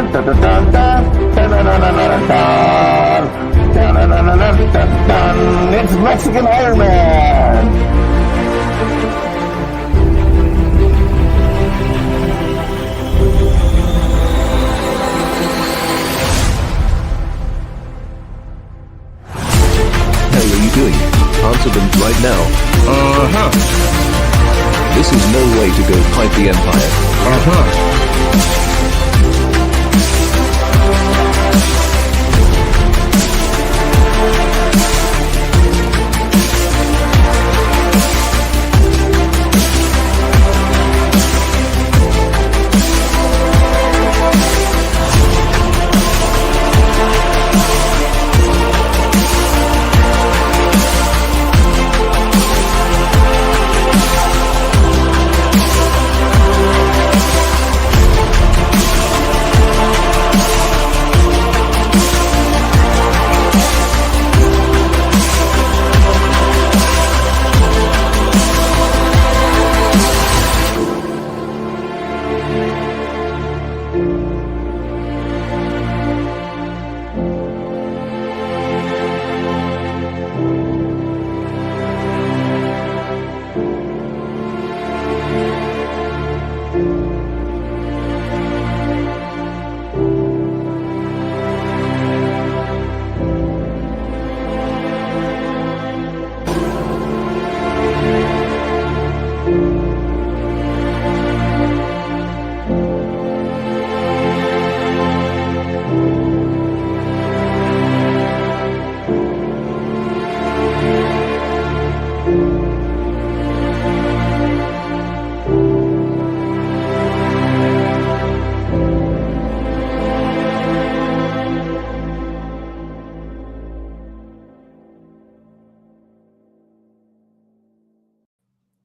It's Mexican Ironman. How are you doing? Answer them right now. This is no way to go fight the Empire.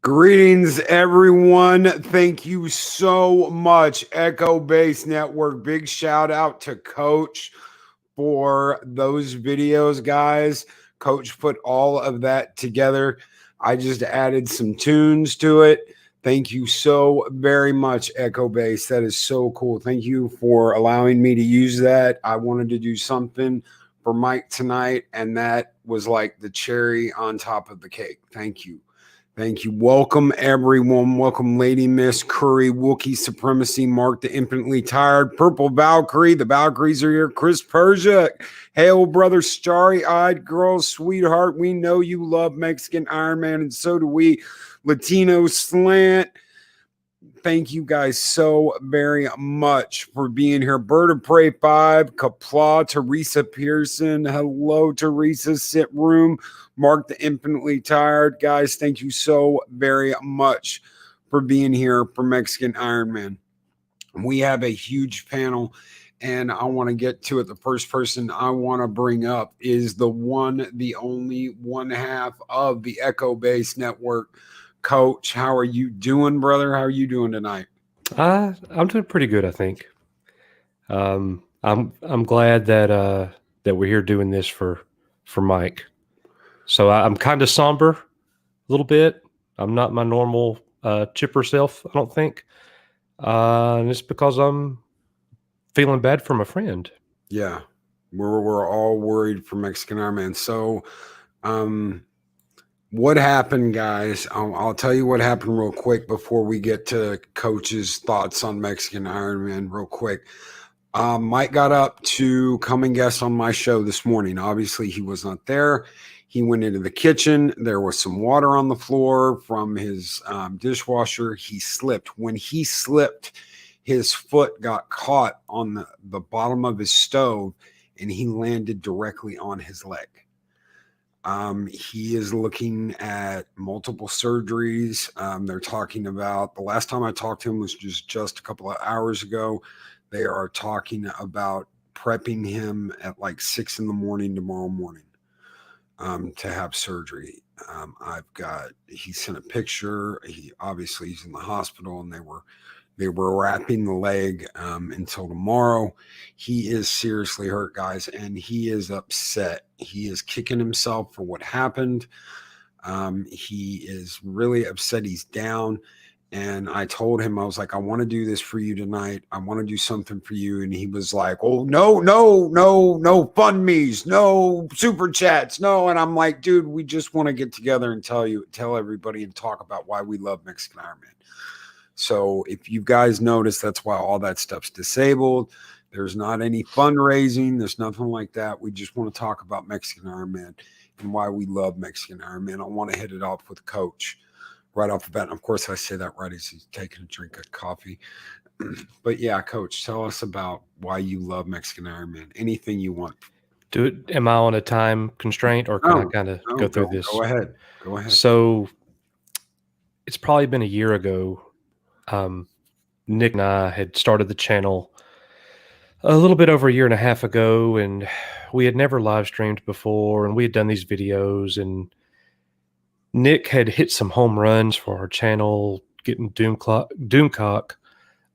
Greetings, everyone. Thank you so much, Echo Base Network. Big shout out to Coach for those videos, guys. Coach put all of that together. I just added some tunes to it. Thank you so very much, Echo Base. That is so cool. Thank you for allowing me to use that. I wanted to do something for Mike tonight, and that was like the cherry on top of the cake. Thank you. Thank you. Welcome, everyone. Welcome, Lady Miss Curry, Wookiee Supremacy, Mark the Infinitely Tired, Purple Valkyrie. The Valkyries are here. Chris Persia. Hail, brother, starry-eyed girl, sweetheart. We know you love Mexican Ironman, and so do we. Latino Slant. Thank you guys so very much for being here. Bird of Prey 5, Kapla, Teresa Pearson. Hello, Teresa. Sit Room. Mark the Infinitely Tired. Guys, thank you so very much for being here for Mexican Ironman. We have a huge panel, and I want to get to it. The first person I want to bring up is the one, the only one half of the Echo Base Network. Coach, how are you doing, brother? How are you doing tonight? I'm doing pretty good, I think. I'm glad that we're here doing this for Mike. So I'm kind of somber a little bit. I'm not my normal chipper self, I don't think. And it's because I'm feeling bad for my friend. Yeah, we're all worried for Mexican Ironman. So, what happened, guys? I'll tell you what happened real quick before we get to Coach's thoughts on Mexican Ironman real quick. Mike got up to come and guest on my show this morning. Obviously, he was not there. He went into the kitchen. There was some water on the floor from his dishwasher. He slipped. When he slipped, his foot got caught on the bottom of his stove, and he landed directly on his leg. He is looking at multiple surgeries. They're talking about, the last time I talked to him was just a couple of hours ago. They are talking about prepping him at like 6 a.m. tomorrow morning to have surgery. He sent a picture. He's in the hospital, and they were wrapping the leg until tomorrow. He is seriously hurt, guys, and he is upset. He is kicking himself for what happened. He is really upset. He's down, And I told him, I was like, I want to do this for you tonight. I want to do something for you. And he was like, oh, no fund me's, no super chats, no. And I'm like, dude, we just want to get together and tell everybody and talk about why we love Mexican Ironman. So if you guys notice, that's why all that stuff's disabled. There's not any fundraising. There's nothing like that. We just want to talk about Mexican Ironman and why we love Mexican Ironman. I want to hit it off with Coach right off the bat. And of course, I say that right as he's taking a drink of coffee. But yeah, Coach, tell us about why you love Mexican Ironman. Anything you want. Do it. Am I on a time constraint, or can I kind of go through this? Go ahead. Go ahead. So it's probably been a year ago. Nick and I had started the channel a little bit over a year and a half ago, and we had never live streamed before, and we had done these videos, and Nick had hit some home runs for our channel, getting Doomcock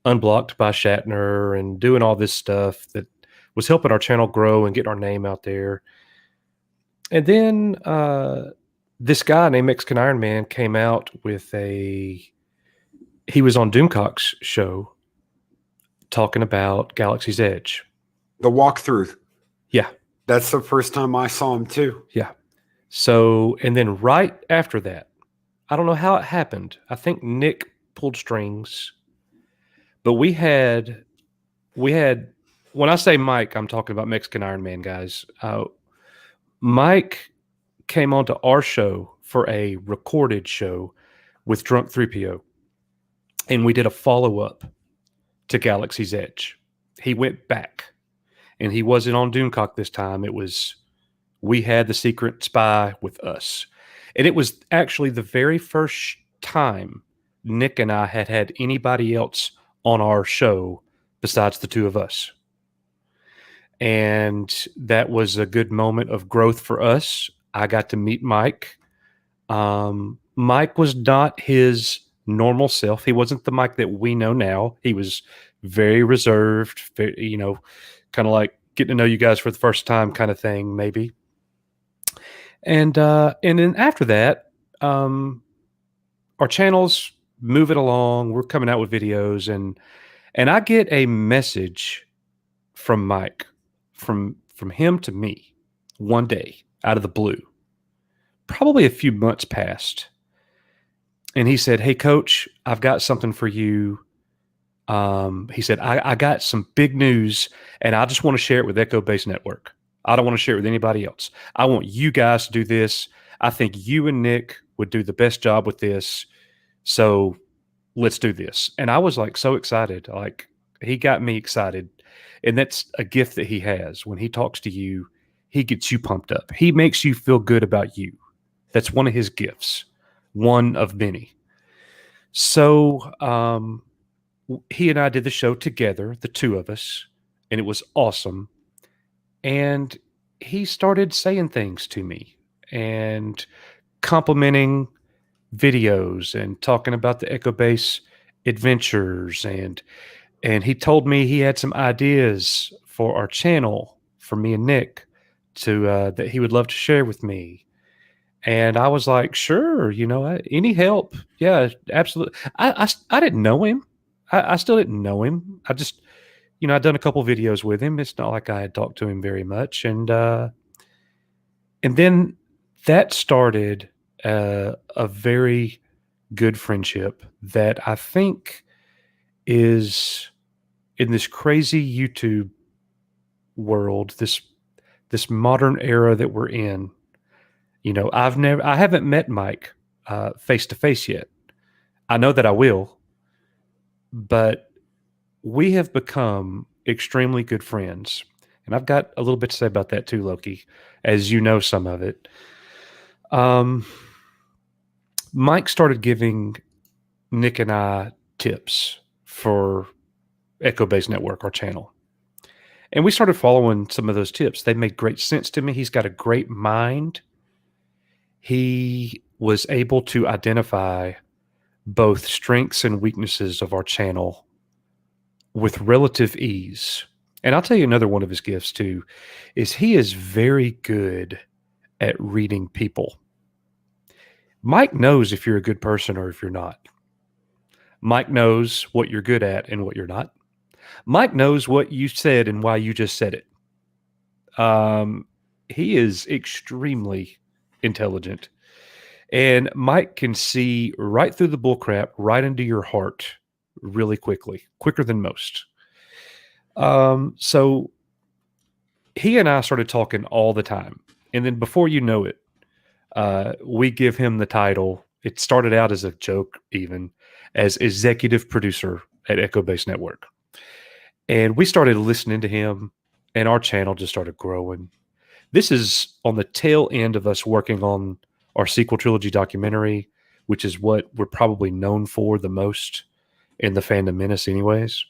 unblocked by Shatner and doing all this stuff that was helping our channel grow and getting our name out there. And then this guy named Mexican Ironman came out with he was on Doomcock's show talking about Galaxy's Edge. The walkthrough. Yeah. That's the first time I saw him too. Yeah. So, and then right after that, I don't know how it happened. I think Nick pulled strings, but we had, when I say Mike, I'm talking about Mexican Ironman, guys. Mike came onto our show for a recorded show with Drunk 3PO, and we did a follow-up to Galaxy's Edge. He went back, and he wasn't on Doomcock this time. It was, we had the secret spy with us. And it was actually the very first time Nick and I had anybody else on our show besides the two of us. And that was a good moment of growth for us. I got to meet Mike. Mike was not his normal self. He wasn't the Mike that we know now. He was very reserved, you know, kind of like getting to know you guys for the first time kind of thing, maybe. And then after that, our channel's moving along. We're coming out with videos, and I get a message from Mike, from him to me one day out of the blue, probably a few months past. And he said, "Hey, Coach, I've got something for you." He said, I got some big news, and I just want to share it with Echo Base Network. I don't want to share it with anybody else. I want you guys to do this. I think you and Nick would do the best job with this. So let's do this. And I was like so excited. Like, he got me excited. And that's a gift that he has. When he talks to you, he gets you pumped up. He makes you feel good about you. That's one of his gifts, one of many. So he and I did the show together, the two of us, and it was awesome. And he started saying things to me and complimenting videos and talking about the Echo Base adventures. And he told me he had some ideas for our channel, for me and Nick, to that he would love to share with me. And I was like, sure, you know, any help. Yeah, absolutely. I didn't know him. I still didn't know him. I just, you know, I'd done a couple videos with him. It's not like I had talked to him very much. And then that started a very good friendship that I think is, in this crazy YouTube world, this modern era that we're in. You know, I haven't met Mike face to face yet. I know that I will, but we have become extremely good friends. And I've got a little bit to say about that too, Loki, as you know some of it. Mike started giving Nick and I tips for Echo Base Network, our channel. And we started following some of those tips. They made great sense to me. He's got a great mind. He was able to identify both strengths and weaknesses of our channel with relative ease. And I'll tell you another one of his gifts too, is he is very good at reading people. Mike knows if you're a good person or if you're not. Mike knows what you're good at and what you're not. Mike knows what you said and why you just said it. He is extremely intelligent. And Mike can see right through the bullcrap, right into your heart really quickly, quicker than most. So he and I started talking all the time. And then before you know it, we give him the title. It started out as a joke, even as executive producer at Echo Base Network. And we started listening to him, and our channel just started growing. This is on the tail end of us working on our sequel trilogy documentary, which is what we're probably known for the most in the Fandom Menace anyways.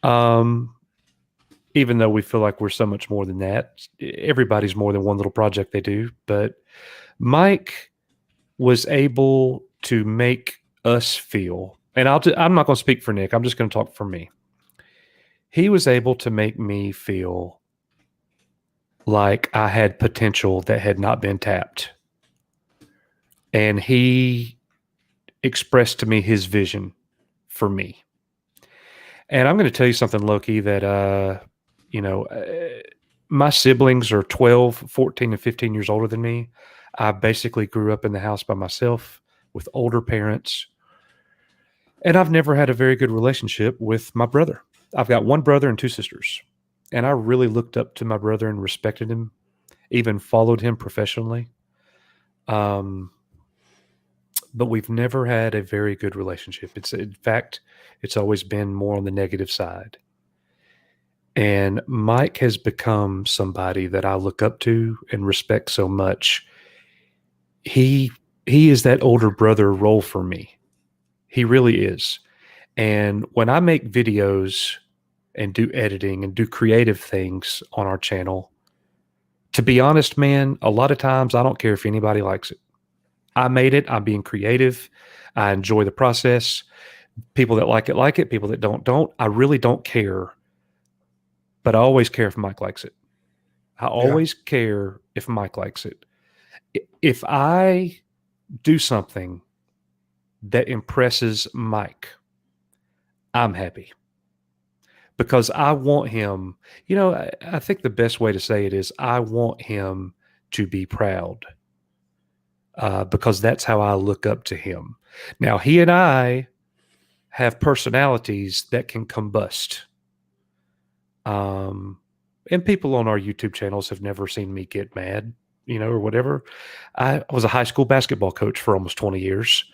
Even though we feel like we're so much more than that. Everybody's more than one little project they do. But Mike was able to make us feel, and I'm not going to speak for Nick. I'm just going to talk for me. He was able to make me feel like I had potential that had not been tapped. And he expressed to me his vision for me. And I'm going to tell you something, Loki, that, my siblings are 12, 14, and 15 years older than me. I basically grew up in the house by myself with older parents. And I've never had a very good relationship with my brother. I've got one brother and two sisters. And I really looked up to my brother and respected him, even followed him professionally. But we've never had a very good relationship. In fact, it's always been more on the negative side. And Mike has become somebody that I look up to and respect so much. He is that older brother role for me. He really is. And when I make videos and do editing and do creative things on our channel, to be honest, man, a lot of times I don't care if anybody likes it. I made it. I'm being creative. I enjoy the process. People that like it, like it. People that don't. I really don't care. But I always care if Mike likes it. I always care if Mike likes it. If I do something that impresses Mike, I'm happy. Because I want him, I think the best way to say it is I want him to be proud. Because that's how I look up to him. Now, he and I have personalities that can combust. And people on our YouTube channels have never seen me get mad, or whatever. I was a high school basketball coach for almost 20 years.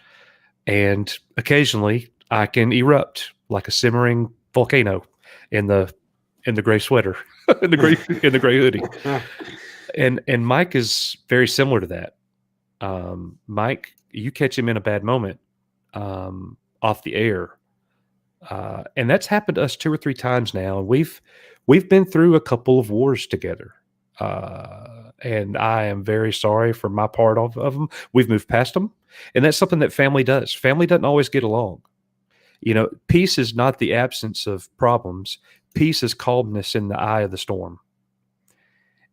And occasionally I can erupt like a simmering volcano in the gray sweater, in the gray hoodie. And Mike is very similar to that. Mike, you catch him in a bad moment off the air. And that's happened to us 2 or 3 times now. And we've been through a couple of wars together. And I am very sorry for my part of them. We've moved past them. And that's something that family does. Family doesn't always get along. Peace is not the absence of problems. Peace is calmness in the eye of the storm.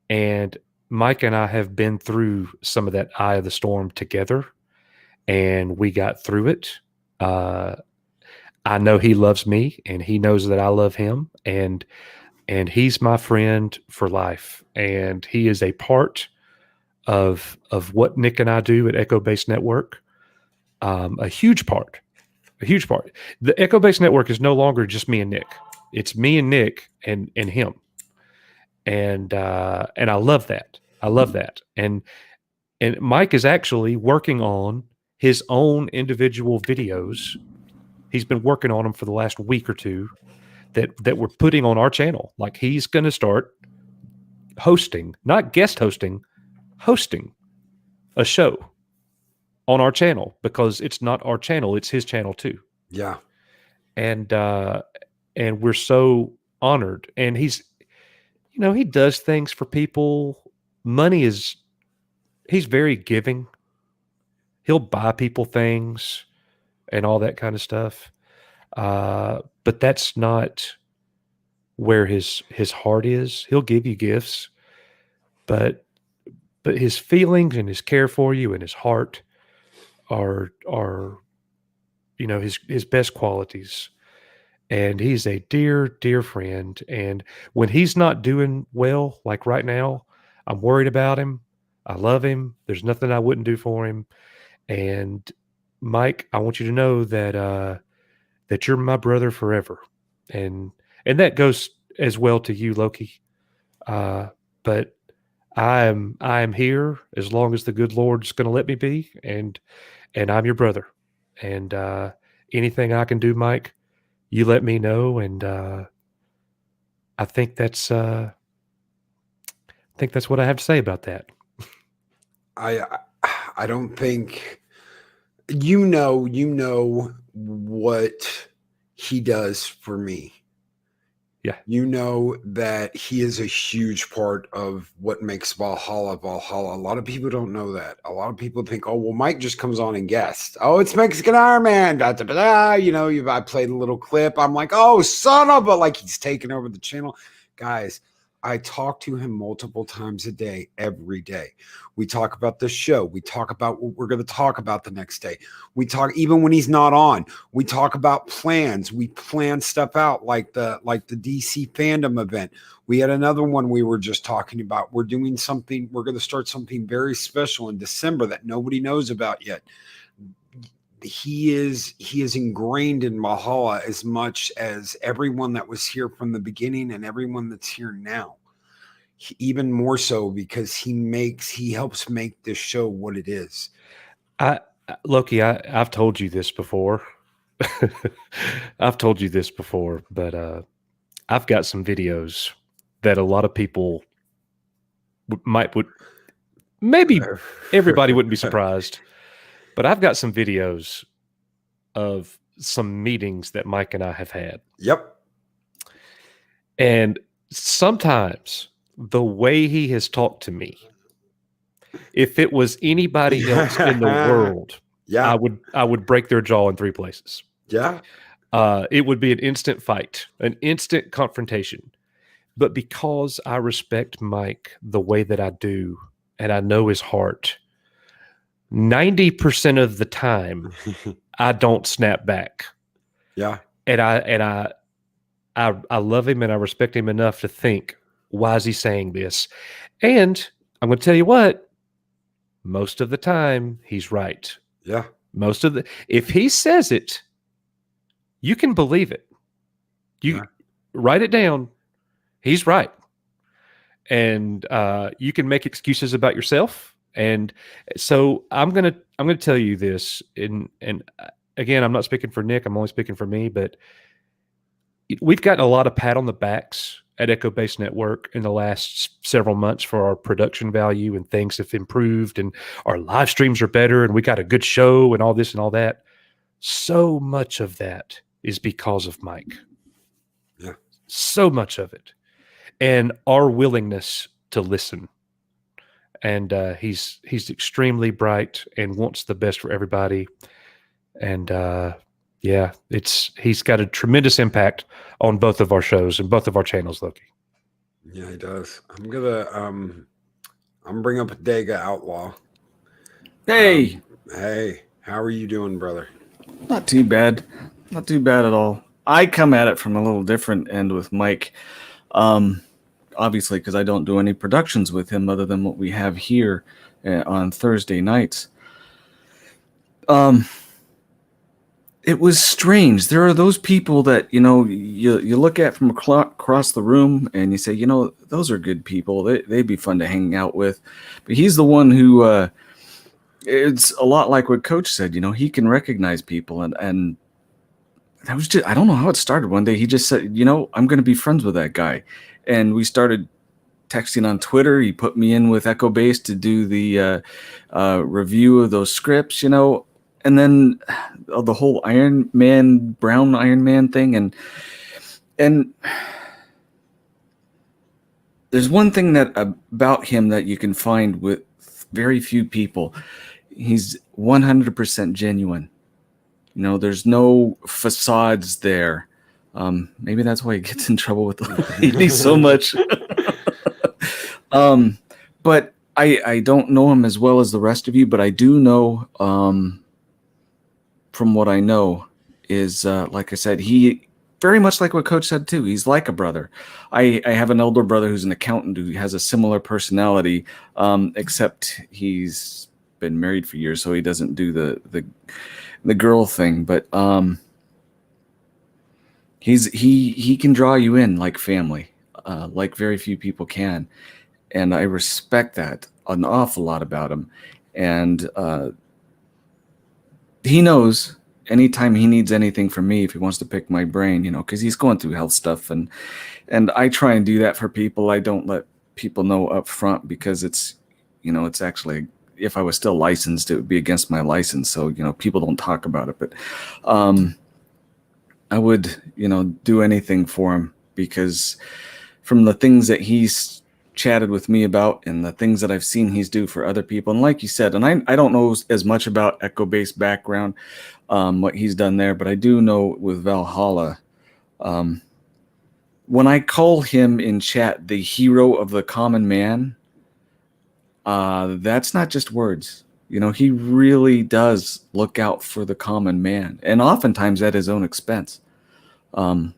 And Mike and I have been through some of that eye of the storm together, and we got through it. I know he loves me, and he knows that I love him, and he's my friend for life. And he is a part of what Nick and I do at Echo Base Network. A huge part. The Echo Base Network is no longer just me and Nick. It's me and Nick and him. And I love that. And Mike is actually working on his own individual videos. He's been working on them for the last week or two that we're putting on our channel. Like, he's going to start hosting, not guest hosting a show on our channel, because it's not our channel, it's his channel too. Yeah. And we're so honored. And he's, he does things for people. He's very giving. He'll buy people things and all that kind of stuff. But that's not where his heart is. He'll give you gifts, but his feelings and his care for you and his heart are his best qualities. And he's a dear, dear friend. And when he's not doing well, like right now, I'm worried about him. I love him. There's nothing I wouldn't do for him. And Mike, I want you to know that you're my brother forever. And that goes as well to you, Loki. But I am here as long as the good Lord's going to let me be, and I'm your brother. And anything I can do, Mike, you let me know. And I think that's what I have to say about that. I don't think you know what he does for me. Yeah. You know that he is a huge part of what makes Valhalla Valhalla. A lot of people don't know that. A lot of people think, oh, well, Mike just comes on and guests. Oh, it's Mexican Ironman. Da, da, da, da. I played a little clip. I'm like, oh, son of a, like he's taking over the channel. Guys, I talk to him multiple times a day, every day. We talk about the show. We talk about what we're going to talk about the next day. We talk, even when he's not on, we talk about plans. We plan stuff out like the DC fandom event. We had another one we were just talking about. We're doing something. We're going to start something very special in December that nobody knows about yet. He is ingrained in Valhalla as much as everyone that was here from the beginning and everyone that's here now. Even more so because he helps make this show what it is. Loki, I've told you this before. I've told you this before, but I've got some videos that a lot of people would maybe everybody wouldn't be surprised. But I've got some videos of some meetings that Mike and I have had. Yep. And sometimes the way he has talked to me, if it was anybody else in the world, yeah, I would break their jaw in 3 places. Yeah. It would be an instant fight, an instant confrontation. But because I respect Mike the way that I do, and I know his heart, 90% of the time, I don't snap back. Yeah. And I love him and I respect him enough to think, why is he saying this? And I'm going to tell you what, most of the time, he's right. Yeah. If he says it, you can believe it. You write it down. He's right. And you can make excuses about yourself. And so I'm gonna tell you this, and again, I'm not speaking for Nick. I'm only speaking for me. But we've gotten a lot of pat on the backs at Echo Base Network in the last several months for our production value, and things have improved, and our live streams are better, and we got a good show, and all this and all that. So much of that is because of Mike. Yeah, so much of it, and our willingness to listen. And he's extremely bright and wants the best for everybody. And he's got a tremendous impact on both of our shows and both of our channels, Loki. Yeah, he does. I'm bring up Dega Outlaw. Hey. Hey, how are you doing, brother? Not too bad. Not too bad at all. I come at it from a little different end with Mike. Obviously, because I don't do any productions with him other than what we have here on Thursday nights. It was strange. There are those people that, you look at from across the room and you say, those are good people. They'd be fun to hang out with. But he's the one who, it's a lot like what Coach said, he can recognize people. And that was just, I don't know how it started. One day he just said, I'm going to be friends with that guy. And we started texting on Twitter. He put me in with Echo Base to do the review of those scripts, and then the whole brown Iron Man thing. And there's one thing about him that you can find with very few people. He's 100% genuine. There's no facades there. Maybe that's why he gets in trouble with the lady so much. But I don't know him as well as the rest of you, but I do know, from what I know, is, like I said, he very much like what Coach said too. He's like a brother. I have an older brother who's an accountant who has a similar personality, except he's been married for years, so he doesn't do the girl thing. But he can draw you in like family, like very few people can, and I respect that an awful lot about him. And he knows anytime he needs anything from me, if he wants to pick my brain, because he's going through health stuff, and I try and do that for people. I don't let people know up front because it's actually, if I was still licensed, it would be against my license. So, people don't talk about it, but I would, do anything for him, because from the things that he's chatted with me about and the things that I've seen he's do for other people. And like you said, and I don't know as much about Echo Base background, what he's done there, but I do know with Valhalla, when I call him in chat the hero of the common man, that's not just words. He really does look out for the common man, and oftentimes at his own expense. Where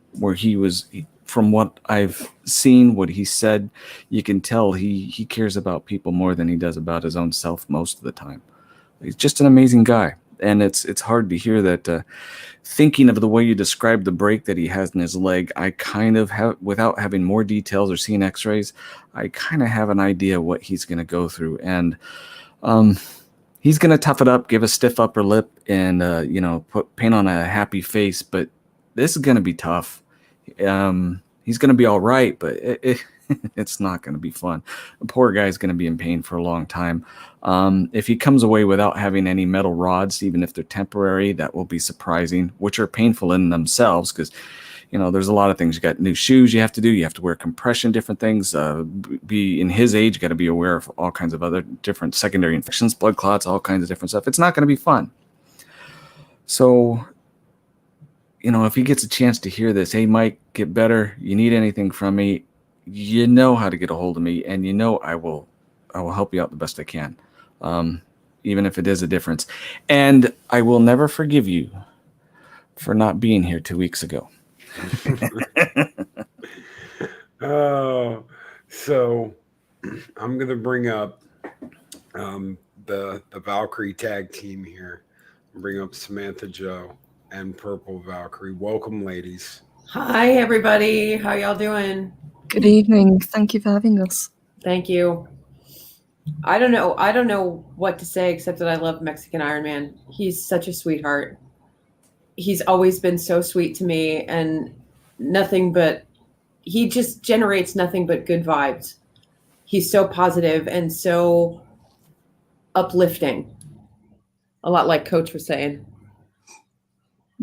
from what I've seen, what he said, you can tell he cares about people more than he does about his own self most of the time. He's just an amazing guy. And it's hard to hear that, thinking of the way you described the break that he has in his leg, I kind of have, without having more details or seeing x-rays, I kind of have an idea what he's going to go through. And he's going to tough it up, give a stiff upper lip, and put paint on a happy face. But this is going to be tough. He's going to be all right, but it's not going to be fun. The poor guy's going to be in pain for a long time. If he comes away without having any metal rods, even if they're temporary, that will be surprising, which are painful in themselves, because there's a lot of things. You got new shoes you have to do. You have to wear compression, different things. Be in his age, you got to be aware of all kinds of other different secondary infections, blood clots, all kinds of different stuff. It's not going to be fun. So, if he gets a chance to hear this, hey, Mike, get better. You need anything from me, you know how to get a hold of me, and I will help you out the best I can, even if it is a difference. And I will never forgive you for not being here 2 weeks ago. Oh, so I'm going to bring up the Valkyrie tag team here. Bring up Samantha Joe and Purple Valkyrie. Welcome, ladies. Hi, everybody. How y'all doing? Good evening. Thank you for having us. Thank you. I don't know what to say except that I love Mexican Ironman. He's such a sweetheart. He's always been so sweet to me, and he just generates nothing but good vibes. He's so positive and so uplifting. A lot like Coach was saying.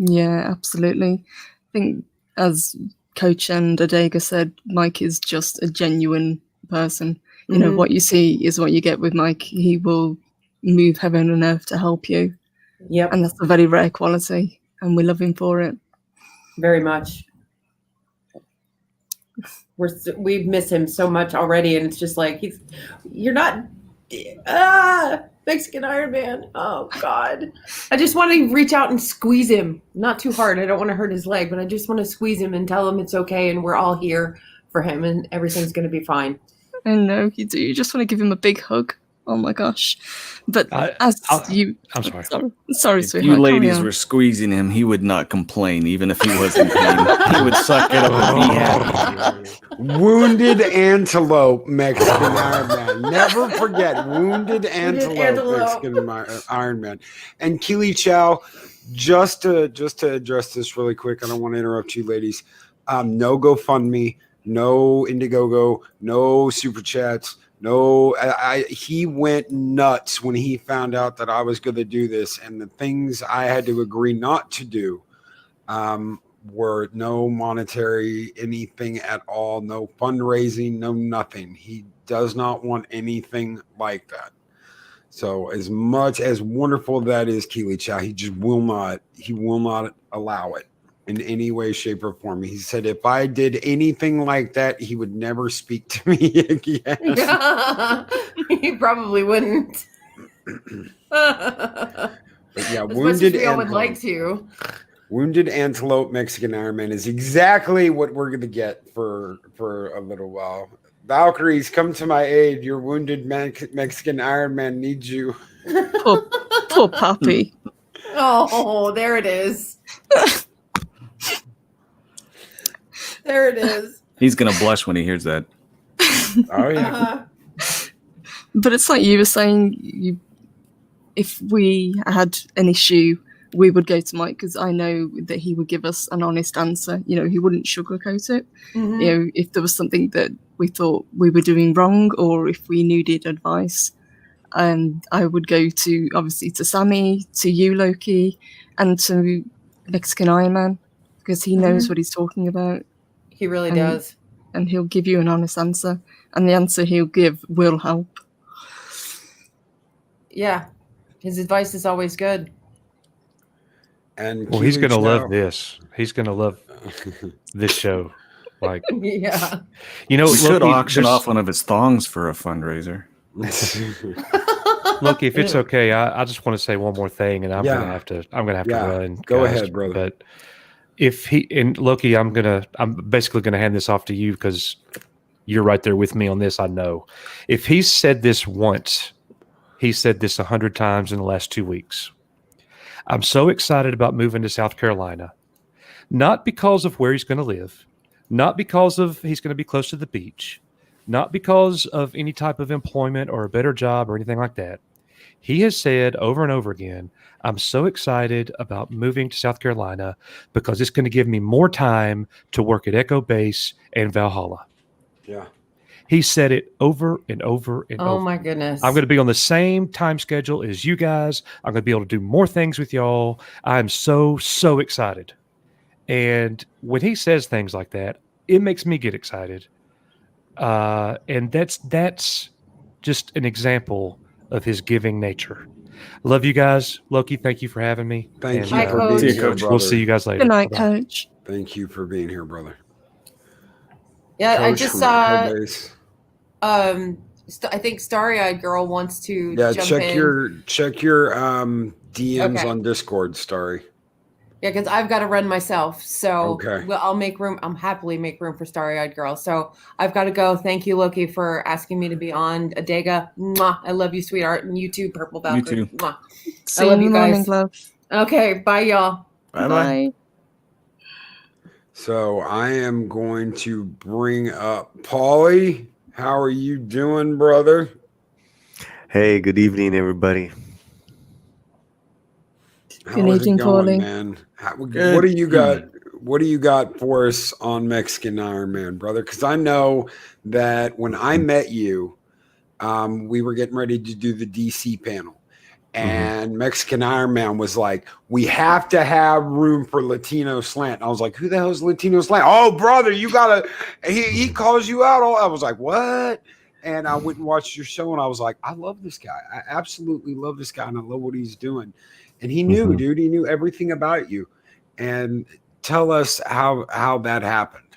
Yeah, absolutely. I think, as Coach and Adega said, Mike is just a genuine person. What you see is what you get with Mike. He will move heaven and earth to help you. Yep. And that's a very rare quality, and we love him for it. Very much. We miss him so much already, and it's just like you're not Mexican Ironman. Oh God. I just want to reach out and squeeze him. Not too hard. I don't want to hurt his leg, but I just want to squeeze him and tell him it's okay and we're all here for him and everything's going to be fine. I know you do. You just want to give him a big hug. Oh my gosh. But I'm sorry. Sorry, If sweetheart. you ladies were squeezing him, he would not complain, even if he was in pain. He would suck it up and be happy. Wounded Antelope Mexican Ironman. Never forget Wounded Antelope Mexican Ironman. And Keely Chow, just to address this really quick, I don't want to interrupt you ladies. No GoFundMe, no Indiegogo, no Super Chats. No, he went nuts when he found out that I was going to do this, and the things I had to agree not to do were no monetary anything at all, no fundraising, no nothing. He does not want anything like that. So as much as wonderful that is, Keely Chow, he will not allow it in any way, shape, or form. He said if I did anything like that, he would never speak to me again. He probably wouldn't. But yeah, as Wounded much as we all would Antelope. like to. Wounded Antelope Mexican Ironman is exactly what we're going to get for a little while. Valkyries, come to my aid. Your wounded Mexican Ironman needs you. Poor puppy. Oh, there it is. There it is. He's gonna blush when he hears that. Oh, yeah. But it's like you were saying, if we had an issue, we would go to Mike because I know that he would give us an honest answer. You know, he wouldn't sugarcoat it. Mhm. You know, if there was something that we thought we were doing wrong or if we needed advice, and I would go to, obviously, to Sammy, to you, Loki, and to Mexican Ironman because he knows what he's talking about. He really And- does. And he'll give you an honest answer. And the answer he'll give will help. Yeah. His advice is always good. And Well, he's Kiwi going to Chow- love this. He's going to love this show. Like, Yeah. you know, We should Loki, auction there's- off one of his thongs for a fundraiser. Loki, if it's okay, I just want to say one more thing, and I'm Yeah. gonna have to Yeah. run. Go guys, ahead, brother. But if he and Loki, I'm basically gonna hand this off to you because you're right there with me on this. I know if he's said this once, he said this 100 times in the last 2 weeks. I'm so excited about moving to South Carolina, not because of where he's going to live, not because of he's going to be close to the beach, not because of any type of employment or a better job or anything like that. He has said over and over again, I'm so excited about moving to South Carolina because it's going to give me more time to work at Echo Base and Valhalla. Yeah. He said it over and over and Oh over. my goodness. I'm going to be on the same time schedule as you guys. I'm going to be able to do more things with y'all. I'm so excited. And when he says things like that, it makes me get excited. And that's just an example of his giving nature. Love you guys. Loki, thank you for having me. Thank And, you Bye, for Coach. being See you, here, Coach. brother. we'll see you guys later. Good night, Bye-bye. Coach. Thank you for being here, brother. Yeah, I Coach just from saw. Echo Base. I think Starry Eyed Girl wants to Yeah, jump check in. your DMs Okay. on Discord, Starry. Yeah, because I've got to run myself. So Okay. I'll make room. I'm happily make room for Starry Eyed Girl. So I've got to go. Thank you, Loki, for asking me to be on. Adega, mwah, I love you, sweetheart. And you too, Purple Valkyrie. too. Mwah. See love you in you the morning, guys. love. Okay, bye, y'all. Bye-bye. So I am going to bring up Paulie. How are you doing, brother? Hey, good evening, everybody. How is it evening, going, Paulie. man? Good What do you got? evening. What do you got for us on Mexican Ironman, brother? Because I know that when I met you, we were getting ready to do the DC panel. And Mexican Ironman was like, we have to have room for Latino Slant. And I was like, who the hell is Latino Slant? Oh, brother, you gotta. He calls you out. I was like, what? And I went and watched your show, and I was like, I love this guy. I absolutely love this guy, and I love what he's doing. And he knew, dude. He knew everything about you. And tell us how that happened.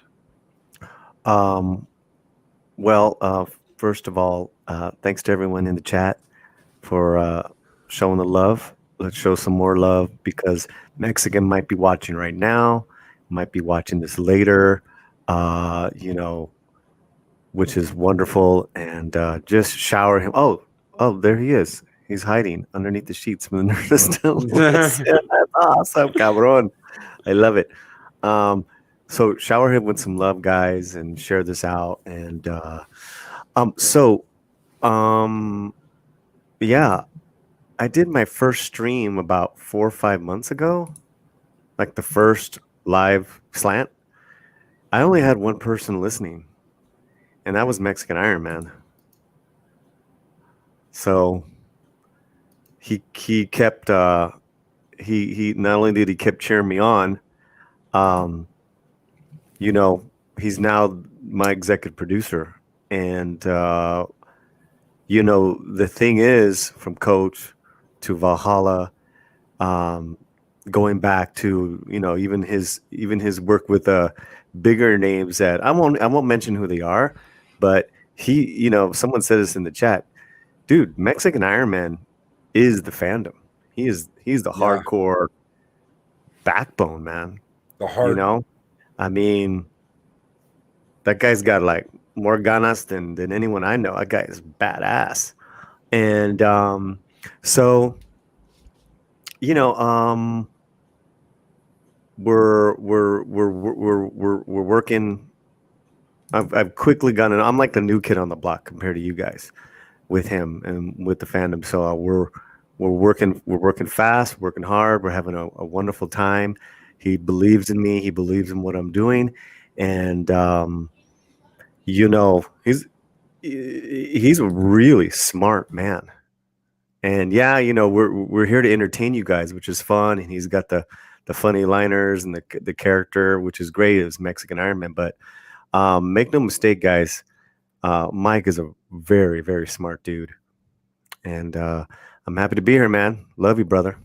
Well, first of all, thanks to everyone in the chat for showing the love. Let's show some more love because Mexican might be watching right now, might be watching this later, which is wonderful. And just shower him. Oh, there he is. He's hiding underneath the sheets from the nurse. That's awesome, cabron. I love it. So shower him with some love, guys, and share this out. And yeah, I did my first stream about 4 or 5 months ago, like the first live slant. I only had one person listening, and that was Mexican Ironman. So he kept he not only did he kept cheering me on, he's now my executive producer. And the thing is, from Coach to Valhalla, going back to even his work with bigger names that I won't mention who they are, but someone said this in the chat, dude, Mexican Ironman is the fandom. He's the hardcore backbone, man. The heart. You know, I mean, that guy's got like more ganas than anyone I know. That guy is badass. And so, you know, we're working. I've quickly gotten. I'm like the new kid on the block compared to you guys with him and with the fandom. So we're working fast, working hard. We're having a wonderful time. He believes in me. He believes in what I'm doing, and you know, he's a really smart man. And yeah, you know, we're here to entertain you guys, which is fun. And he's got the funny liners and the character, which is great as Mexican Ironman. But make no mistake, guys, Mike is a very, very smart dude. And I'm happy to be here, man. Love you, brother.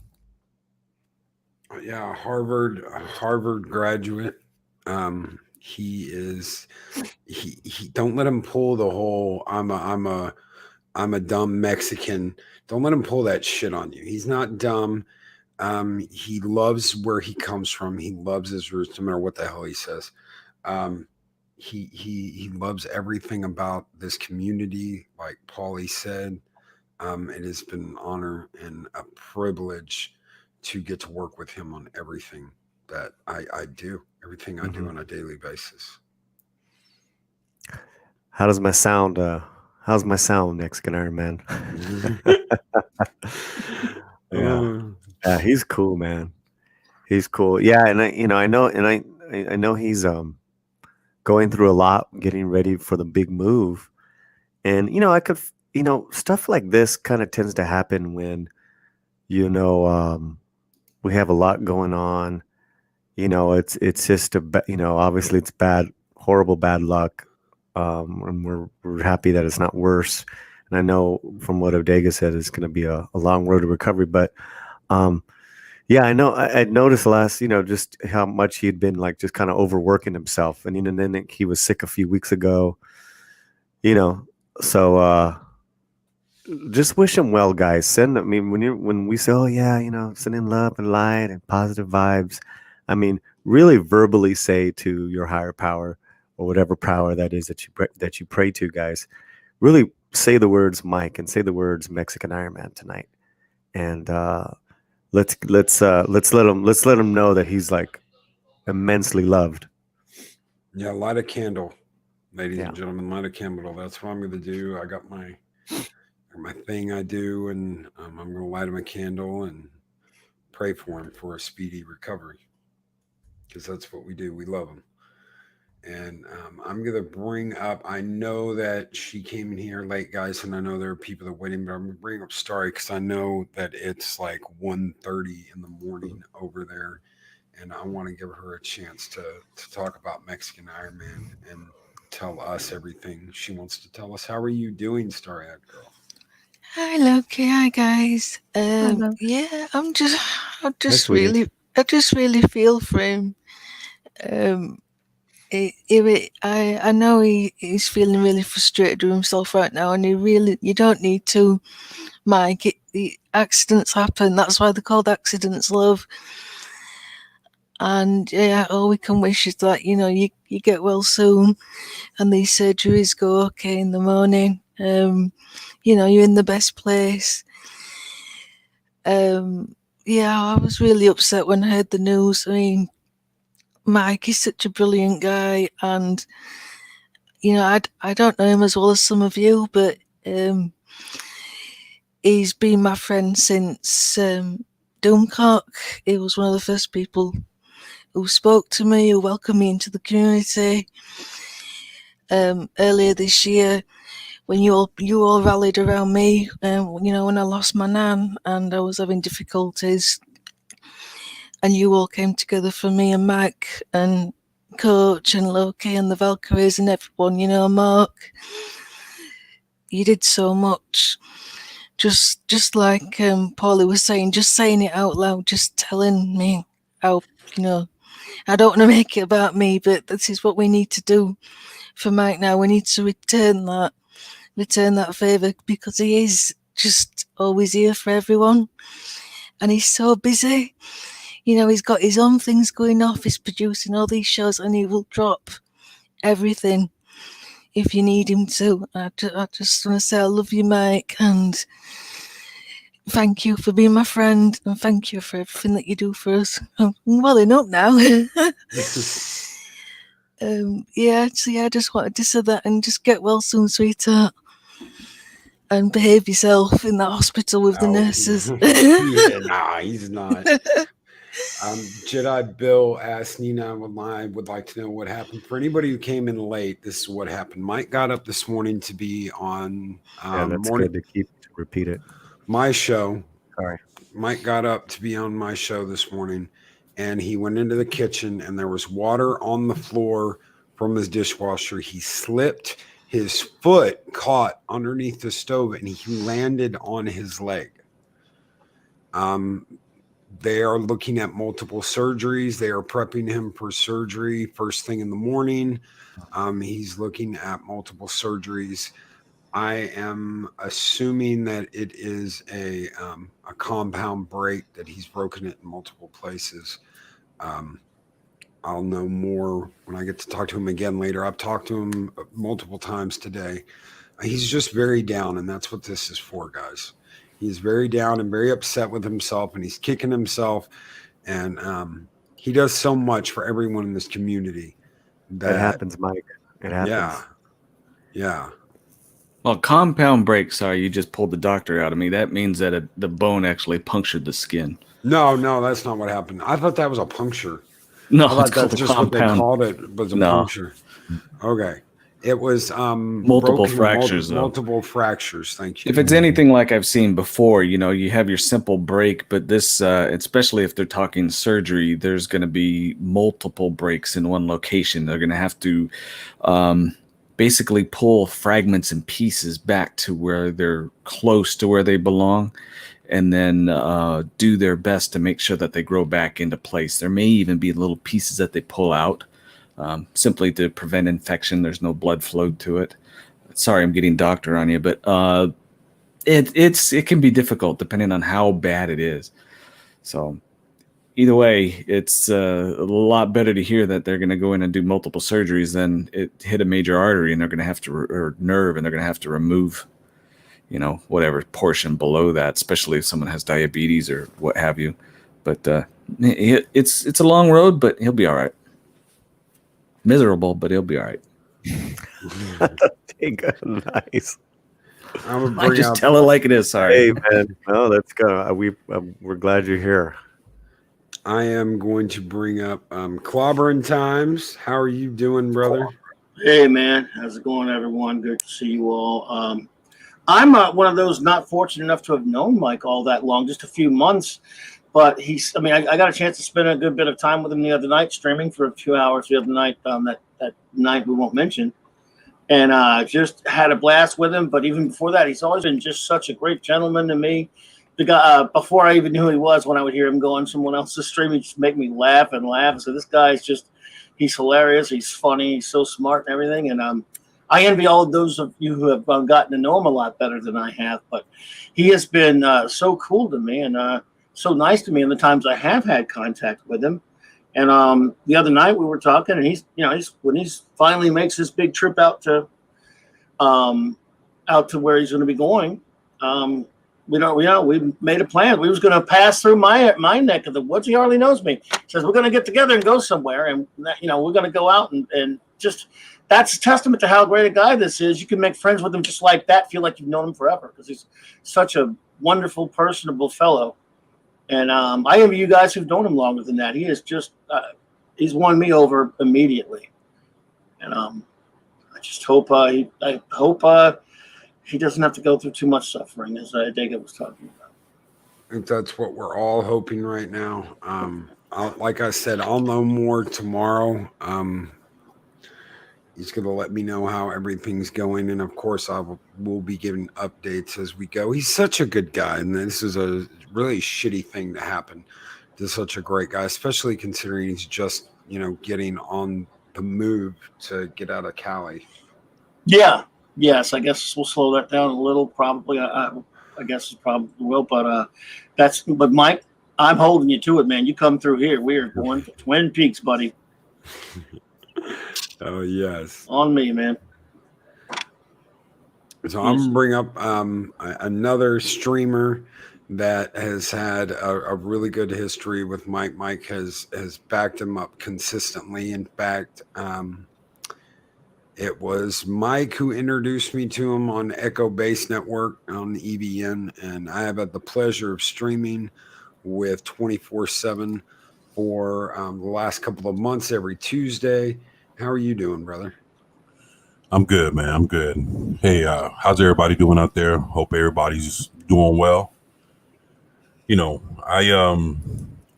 Yeah, Harvard graduate. He don't let him pull the whole I'm a dumb Mexican. Don't let him pull that shit on you. He's not dumb. He loves where he comes from. He loves his roots, no matter what the hell he says. He loves everything about this community, like Paulie said. It has been an honor and a privilege to get to work with him on everything that I do, everything I do on a daily basis. How's my sound, Mexican Ironman? Yeah, he's cool, man. He's cool. Yeah, and I know he's going through a lot, getting ready for the big move. And stuff like this kind of tends to happen when we have a lot going on. It's just obviously it's horrible bad luck. And we're happy that it's not worse. And I know from what Odega said, it's going to be a long road to recovery. But yeah, I know I'd noticed last, just how much he'd been like just kind of overworking himself. And then he was sick a few weeks ago. So just wish him well, guys. When we say, oh yeah, send in love and light and positive vibes. I mean, really verbally say to your higher power or whatever power that is that you pray to, guys. Really say the words Mike and say the words Mexican Ironman tonight, and let's let him know that he's like immensely loved. Yeah, light a candle, ladies and gentlemen. Light a candle. That's what I'm going to do. I got my thing I do, and I'm going to light him a candle and pray for him for a speedy recovery, because that's what we do. We love him. And I'm going to bring up, I know that she came in here late, guys, and I know there are people that are waiting, but I'm going to bring up Starry because I know that it's like 1:30 in the morning over there, and I want to give her a chance to talk about Mexican Ironman and tell us everything she wants to tell us. How are you doing, Starry-eyed girl? Hi, Loki. Hi, guys. Hello. Yeah, I just sweetie. really feel for him. I know he's feeling really frustrated with himself right now, and you don't need to, Mike. The accidents happen. That's why they're called accidents, love. And yeah, all we can wish is that you get well soon, and these surgeries go okay in the morning. You're in the best place. Yeah, I was really upset when I heard the news. I mean, Mike is such a brilliant guy, and I don't know him as well as some of you, but he's been my friend since Dunkirk. He was one of the first people who spoke to me, who welcomed me into the community. Earlier this year, when you all rallied around me, when I lost my nan and I was having difficulties, and you all came together for me and Mike and Coach and Loki and the Valkyries and everyone, Mark. You did so much. Just like Paulie was saying, just saying it out loud, just telling me how, I don't want to make it about me, but this is what we need to do for Mike now. We need to return that favour, because he is just always here for everyone. And he's so busy. you know, he's got his own things going off. He's producing all these shows, and he will drop everything if you need him to. I just want to say I love you, Mike, and thank you for being my friend, and thank you for everything that you do for us. I'm welling up now. Yeah, so yeah, I just wanted to say that, and just get well soon, sweetheart, and behave yourself in that hospital with the nurses. Yeah, nah, he's not. Jedi Bill asked Nina, I would like to know what happened. For anybody who came in late, this is what happened. Mike got up this morning to be on that's good to repeat it. My show. Sorry. Mike got up to be on my show this morning, and he went into the kitchen, and there was water on the floor from his dishwasher. He slipped. His foot caught underneath the stove, and he landed on his leg. They are looking at multiple surgeries. They are prepping him for surgery first thing in the morning. He's looking at multiple surgeries. I am assuming that it is a compound break, that he's broken it in multiple places. I'll know more when I get to talk to him again later. I've talked to him multiple times today. He's just very down, and that's what this is for, guys. He's very down and very upset with himself, and he's kicking himself. And he does so much for everyone in this community. That happens, Mike. It happens. Yeah. Well, compound break, sorry, you just pulled the doctor out of me. That means that the bone actually punctured the skin. No, that's not what happened. I thought that was a puncture. No, that's just compound. What they called it, was a puncture. Okay. It was multiple fractures. Multiple fractures. Thank you. If it's anything like I've seen before, you have your simple break, but this, especially if they're talking surgery, there's going to be multiple breaks in one location. They're going to have to basically pull fragments and pieces back to where they're close to where they belong, and then do their best to make sure that they grow back into place. There may even be little pieces that they pull out. Simply to prevent infection. There's no blood flow to it. Sorry, I'm getting doctor on you, but it can be difficult depending on how bad it is. So either way, it's a lot better to hear that they're going to go in and do multiple surgeries than it hit a major artery and they're going to have to or nerve, and they're going to have to remove, whatever portion below that, especially if someone has diabetes or what have you. But it's a long road, but he'll be all right. Miserable, but he'll be all right. Nice. I just tell it like it is. Sorry. Hey, man. No, that's good. We're glad you're here. I am going to bring up Clobbering Times. How are you doing, brother? Hey, man. How's it going, everyone? Good to see you all. I'm one of those not fortunate enough to have known Mike all that long, just a few months. But I got a chance to spend a good bit of time with him the other night, streaming for a few hours the other night, that night we won't mention. And just had a blast with him. But even before that, he's always been just such a great gentleman to me. The guy, before I even knew who he was, when I would hear him go on someone else's stream, he'd just make me laugh and laugh. So this guy's he's hilarious. He's funny. He's so smart and everything. And I envy all of those of you who have gotten to know him a lot better than I have. But he has been so cool to me and so nice to me in the times I have had contact with him. And the other night we were talking, and he's when he finally makes this big trip out to where he's going to be going, we made a plan. We was going to pass through my neck of the woods. He hardly knows me. He says we're going to get together and go somewhere, and we're going to go out and just. That's a testament to how great a guy this is. You can make friends with him just like that, feel like you've known him forever, because he's such a wonderful, personable fellow. And I envy you guys who've known him longer than that. He is just, he's won me over immediately. And I just hope, he doesn't have to go through too much suffering, as Dega was talking about. I think that's what we're all hoping right now. Like I said, I'll know more tomorrow. He's going to let me know how everything's going. And, of course, we'll be giving updates as we go. He's such a good guy, and this is a really shitty thing to happen to such a great guy, especially considering he's just, getting on the move to get out of Cali. Yeah. Yes, I guess we'll slow that down a little, probably. I guess it probably will. But Mike, I'm holding you to it, man. You come through here. We are going to Twin Peaks, buddy. Oh yes. On me, man. So I'm gonna bring up another streamer that has had a really good history with Mike. Mike has backed him up consistently. In fact, it was Mike who introduced me to him on Echo Base Network on the EBN, and I have had the pleasure of streaming with 24/7 for the last couple of months every Tuesday. How are you doing, brother? I'm good, man. I'm good. Hey, how's everybody doing out there? Hope everybody's doing well. You know,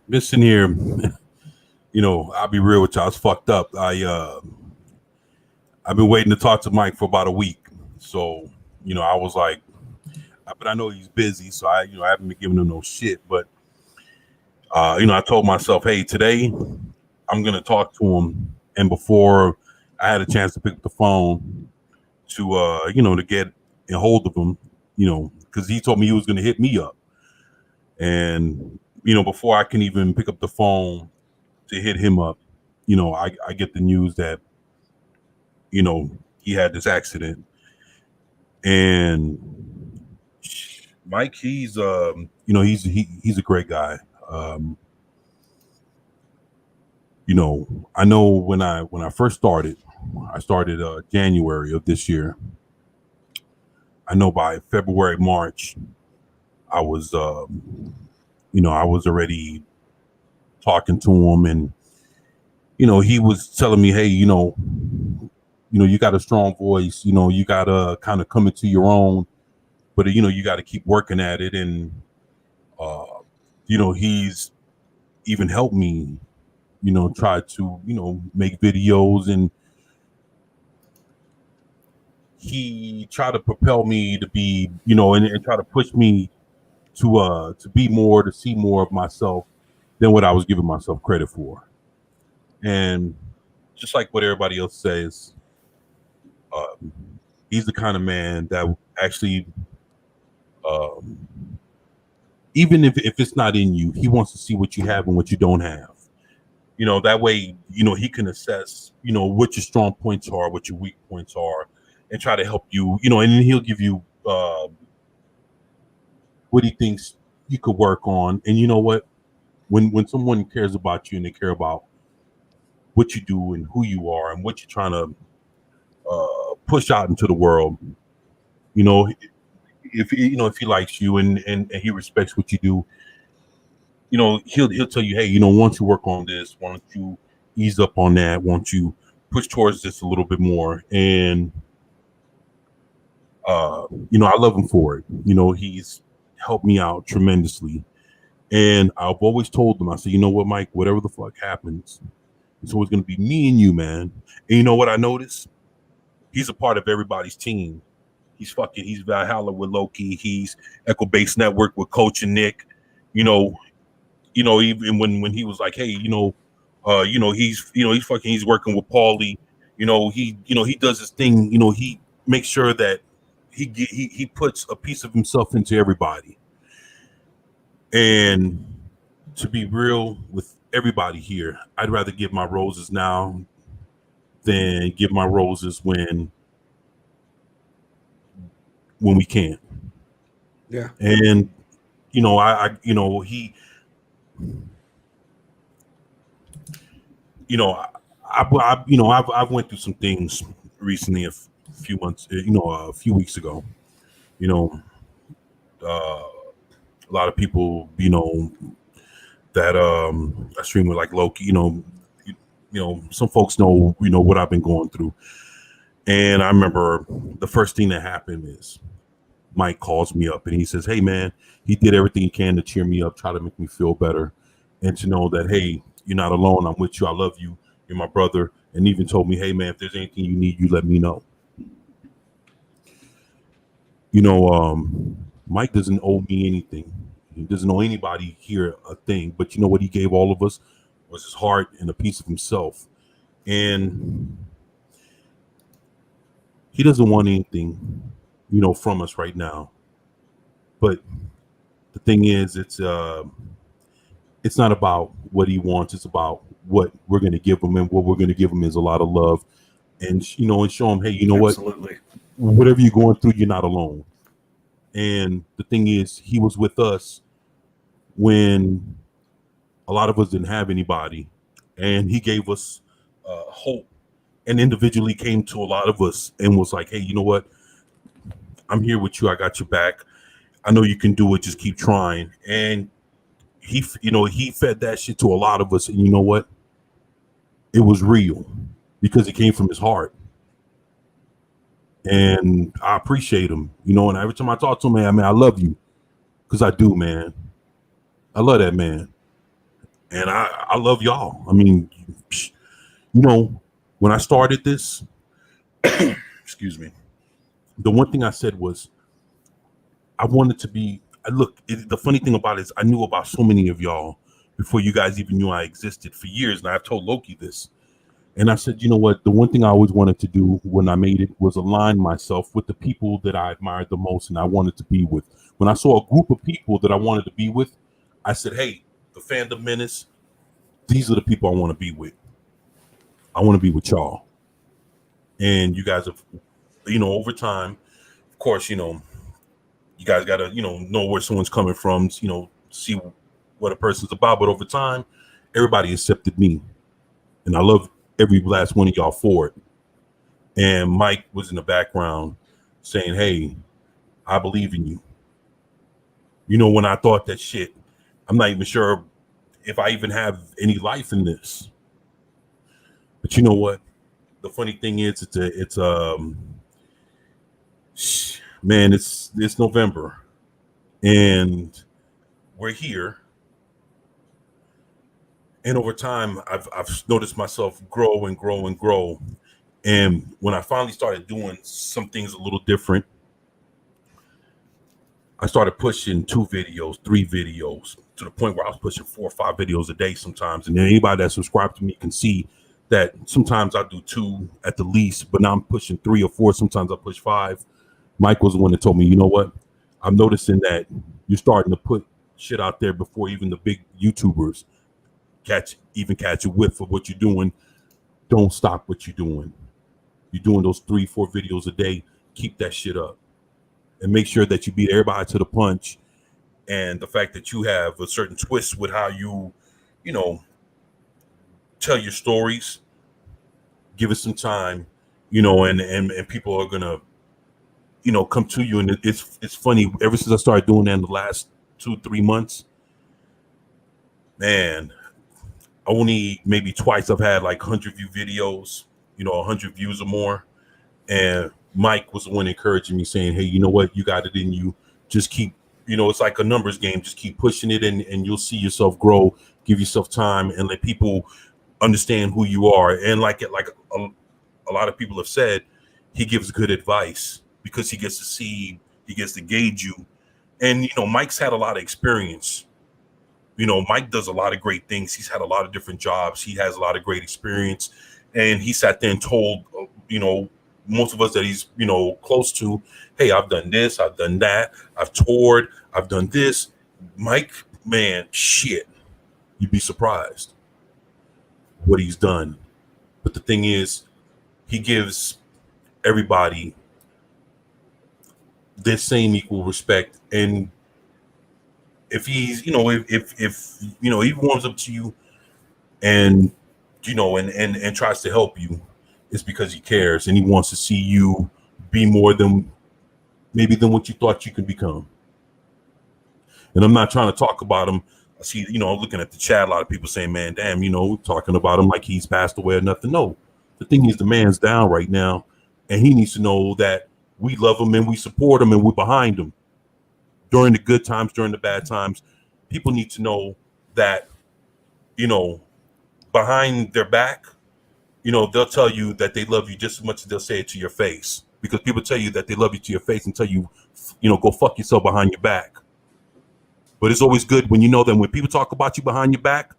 been sitting here, you know, I'll be real with you. I was fucked up. I've been waiting to talk to Mike for about a week. So, you know, I was like, but I know he's busy, so I haven't been giving him no shit. But you know, I told myself, hey, today I'm gonna talk to him. And before I had a chance to pick up the phone to you know, to get a hold of him, you know, because he told me he was gonna hit me up. And, you know, before I can even pick up the phone to hit him up, you know, I get the news that, you know, he had this accident. And Mike, he's you know, he's a great guy. You know when I first started, I started January of this year. I know by February, March, I was you know, I was already talking to him, and you know, he was telling me, hey, you know, you got a strong voice, you know, you gotta kind of come into your own, but you know, you got to keep working at it. And you know, he's even helped me, you know, try to, you know, make videos, and he tried to propel me to be, you know, and try to push me to be more, to see more of myself than what I was giving myself credit for. And just like what everybody else says, he's the kind of man that actually, even if it's not in you, he wants to see what you have and what you don't have. You know, that way, you know, he can assess, you know, what your strong points are, what your weak points are, and try to help you, you know, and then he'll give you what he thinks you could work on. And you know what? When someone cares about you and they care about what you do and who you are and what you're trying to push out into the world, you know, if he likes you and he respects what you do, you know, he'll tell you, hey, you know, why don't you work on this? Why don't you ease up on that? Why don't you push towards this a little bit more? And you know, I love him for it. You know, he's helped me out tremendously. And I've always told him, I said, you know what, Mike, whatever the fuck happens, it's always going to be me and you, man. And you know what I noticed? He's a part of everybody's team. He's Valhalla with Loki. He's Echo Base Network with Coach and Nick. You know, even when he was like, hey, he's working with Paulie. He does his thing. You know, he makes sure that he puts a piece of himself into everybody. And to be real with everybody here, I'd rather give my roses now than give my roses when we can't. Yeah. And I've went through some things recently, a few weeks ago. A lot of people, that I stream with, like Loki, some folks know, what I've been going through. And I remember the first thing that happened is Mike calls me up and he says, hey man, he did everything he can to cheer me up, try to make me feel better, and to know that, hey, you're not alone. I'm with you. I love you. You're my brother. And even told me, hey man, if there's anything you need, you let me know. Mike doesn't owe me anything. He doesn't owe anybody here a thing. But you know what he gave all of us was his heart and a piece of himself. And he doesn't want anything, from us right now. But the thing is, it's it's not about what he wants. It's about what we're going to give him, and what we're going to give him is a lot of love, and and show him, hey, you know what? Absolutely. Whatever you're going through, you're not alone. And the thing is, he was with us when a lot of us didn't have anybody, and he gave us hope, and individually came to a lot of us and was like, hey, you know what? I'm here with you. I got your back. I know you can do it. Just keep trying. And he fed that shit to a lot of us. And you know what? It was real because it came from his heart. And I appreciate him, and every time I talk to him, man, I love you, because I do, man. I love that man. And I love y'all. I mean, when I started this, excuse me, the one thing I said was I wanted to be, the funny thing about it is I knew about so many of y'all before you guys even knew I existed for years. And I've told Loki this. And I said, you know what? The one thing I always wanted to do when I made it was align myself with the people that I admired the most and I wanted to be with. When I saw a group of people that I wanted to be with, I said, hey, the Fandom Menace, these are the people I want to be with. I want to be with y'all. And you guys have, over time, of course, you guys got to, know where someone's coming from, see what a person's about. But over time, everybody accepted me. And I love every last one of y'all for it. And Mike was in the background saying, hey, I believe in you. When I thought that shit, I'm not even sure if I even have any life in this. But you know what? The funny thing is, it's November and we're here. And over time, I've noticed myself grow and grow and grow. And when I finally started doing some things a little different, I started pushing 2 videos, 3 videos, to the point where I was pushing 4 or 5 videos a day sometimes. And anybody that subscribed to me can see that sometimes I do 2 at the least, but now I'm pushing 3 or 4. Sometimes I push 5. Mike was the one that told me, you know what? I'm noticing that you're starting to put shit out there before even the big YouTubers catch a whiff of what you're doing. Don't stop what you're doing. You're doing those 3, 4 videos a day. Keep that shit up. And make sure that you beat everybody to the punch. And the fact that you have a certain twist with how you tell your stories, give it some time, and people are gonna, come to you. And it's funny, ever since I started doing that in the last 2-3 months, man, only maybe twice I've had like 100 view videos, 100 views or more. And Mike was the one encouraging me, saying, hey, you know what? You got it in you. Just keep, it's like a numbers game. Just keep pushing it, and you'll see yourself grow. Give yourself time and let people understand who you are. And like a lot of people have said, he gives good advice because he gets to gauge you. And, Mike's had a lot of experience. Mike does a lot of great things. He's had a lot of different jobs. He has a lot of great experience. And he sat there and told, most of us that he's, close to, hey, I've done this, I've done that, I've toured, I've done this. Mike, man, shit, you'd be surprised what he's done. But the thing is, he gives everybody this same equal respect. And if he's, if he warms up to you and, and tries to help you, it's because he cares and he wants to see you be more than what you thought you could become. And I'm not trying to talk about him. I see, looking at the chat, a lot of people saying, man, damn, talking about him like he's passed away or nothing. No, the thing is, the man's down right now, and he needs to know that we love him and we support him and we're behind him during the good times, during the bad times. People need to know that, behind their back, they'll tell you that they love you just as much as they'll say it to your face, because people tell you that they love you to your face and tell you, go fuck yourself behind your back. But it's always good when you know that when people talk about you behind your back,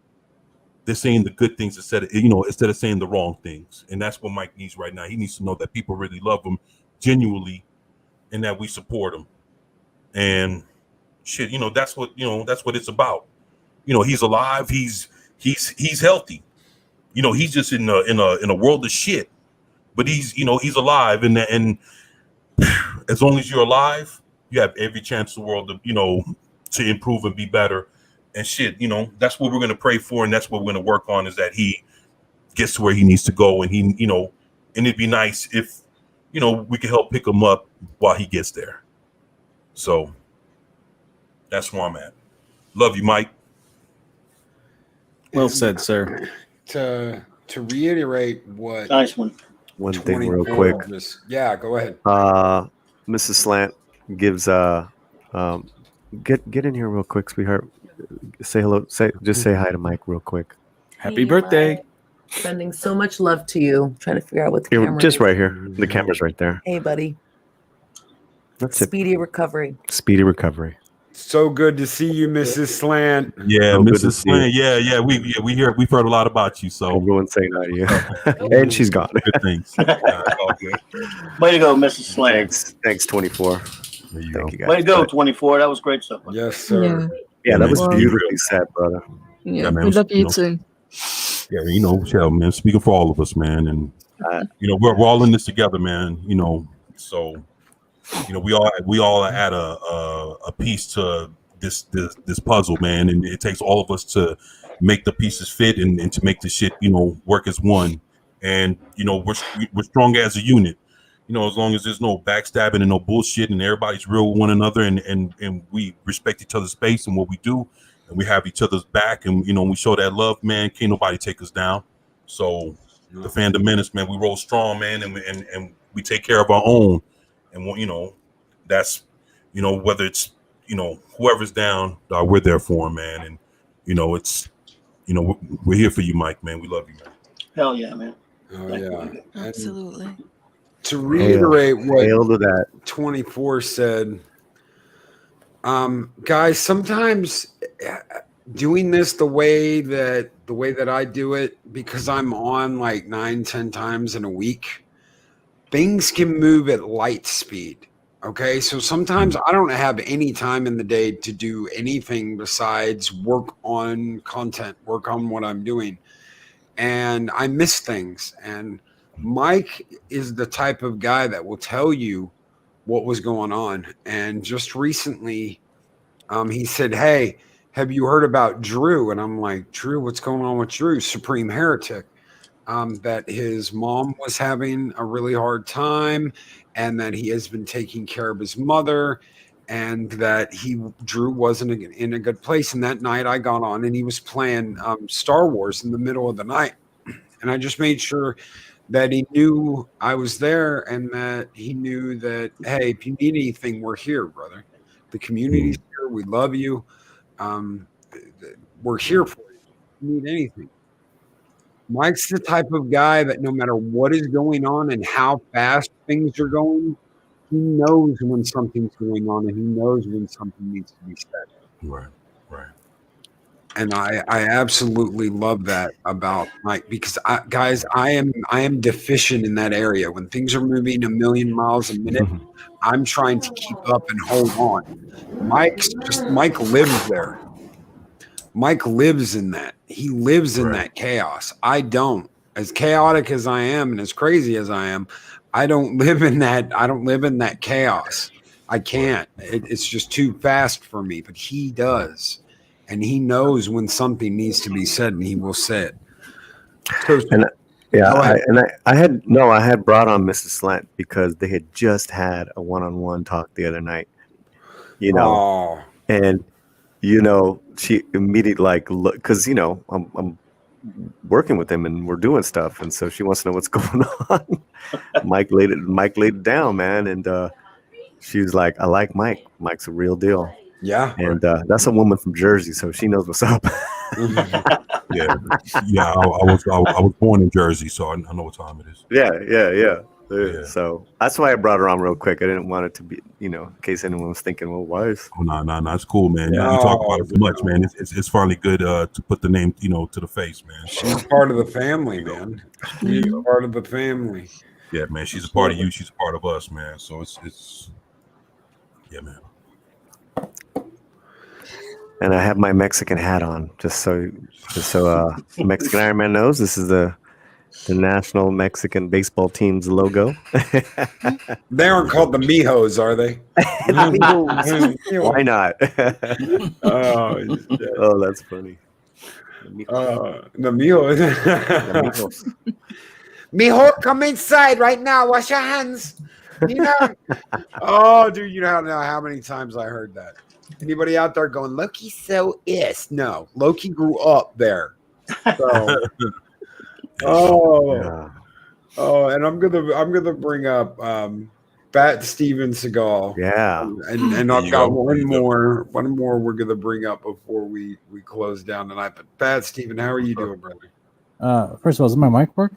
they're saying the good things instead of saying the wrong things. And that's what Mike needs right now. He needs to know that people really love him genuinely and that we support him. And shit, that's what it's about. he's alive. He's healthy. He's just in a world of shit. But he's alive, and as long as you're alive, you have every chance in the world to improve and be better. And shit, that's what we're gonna pray for, and that's what we're gonna work on, is that he gets to where he needs to go, and and it'd be nice if we could help pick him up while he gets there. So that's where I'm at. Love you, Mike. Well said, sir. To reiterate what Nice one. One thing real quick. Yeah, go ahead. Mrs. Slant gives get in here real quick, sweetheart. Say hello. Say hi to Mike real quick. Happy birthday. Mike. Sending so much love to you. Trying to figure out what the Here, camera just is. right here. The camera's right there. Hey, buddy. That's it. Speedy recovery. Speedy recovery. So good to see you, Mrs. Slant. Yeah, So good to Mrs. see you. Slant. Yeah. We've heard a lot about you. So Everyone's saying hi to you. And she's gone. good things. All good. Way to go, Mrs. Slant. Thanks, 24. There you Thank go. you guys. Way to go, 24. That was great stuff. Yes, sir. Yeah, that was Wow. beautifully said, brother. Yeah, man, we love you know. too. Yeah, Michelle, man, speaking for all of us, man, and we're all in this together, man. So we all add a piece to this puzzle, man, and it takes all of us to make the pieces fit and to make the shit work as one. And we're strong as a unit. As long as there's no backstabbing and no bullshit, and everybody's real with one another, and we respect each other's space and what we do, and we have each other's back, and we show that love, man. Can't nobody take us down. So the Fandom Menace, man, we roll strong, man, and we take care of our own. And that's whether it's whoever's down, we're there for them, man. And it's we're here for you, Mike, man. We love you, man. Hell yeah, man. Oh, Thank yeah. you. Absolutely. To reiterate what Hail to that. 24 said, guys, sometimes doing this the way that I do it, because I'm on like 9-10 times in a week, things can move at light speed. Okay, so sometimes I don't have any time in the day to do anything besides work on content, work on what I'm doing, and I miss things. And Mike is the type of guy that will tell you what was going on. And just recently, he said, "Hey, have you heard about Drew?" And I'm like, "Drew, what's going on with Drew?" Supreme Heretic. That his mom was having a really hard time, and that he has been taking care of his mother, and that Drew wasn't in a good place. And that night I got on and he was playing Star Wars in the middle of the night. And I just made sure that he knew I was there, and that he knew that, hey, if you need anything, we're here, brother. The community's here. We love you. We're here for you. If you need anything. Mike's the type of guy that no matter what is going on and how fast things are going, he knows when something's going on, and he knows when something needs to be said. Right. And I absolutely love that about Mike, because I am deficient in that area. When things are moving a million miles a minute, I'm trying to keep up and hold on. Mike lives there. Mike lives in that. He lives in that chaos. I don't. As chaotic as I am and as crazy as I am, I don't live in that. I don't live in that chaos. I can't. It's just too fast for me. But he does. And he knows when something needs to be said, and he will say it. So, I had brought on Mrs. Slant because they had just had a one-on-one talk the other night. And she immediately look, because I'm working with him and we're doing stuff, and so she wants to know what's going on. Mike laid it down, man, and she was like, "I like Mike. Mike's a real deal." Yeah, and that's a woman from Jersey, so she knows what's up. Yeah. I was born in Jersey, so I know what time it is. Yeah. So that's why I brought her on real quick. I didn't want it to be, in case anyone was thinking, well, why is? Oh, no, it's cool, man. You talk about it so much, man. It's finally good to put the name, to the face, man. So, she's part of the family, man. She's part of the family. Yeah, man. She's a part of you. She's a part of us, man. So it's yeah, man. And I have my Mexican hat on, just so Mexican Ironman knows this is the national Mexican baseball team's logo. They aren't called the Mijos, are they? Why not? Oh, shit. Oh, that's funny. The Mijos. Mijo, come inside right now. Wash your hands. You know? Oh, dude, you don't know how many times I heard that. Anybody out there going, Loki's so is? No, Loki grew up there. So, and I'm gonna bring up Bat Steven Seagal. Yeah, and I've got one more we're gonna bring up before we close down tonight. But Bat Steven, how are you doing, brother? First of all, does my mic work?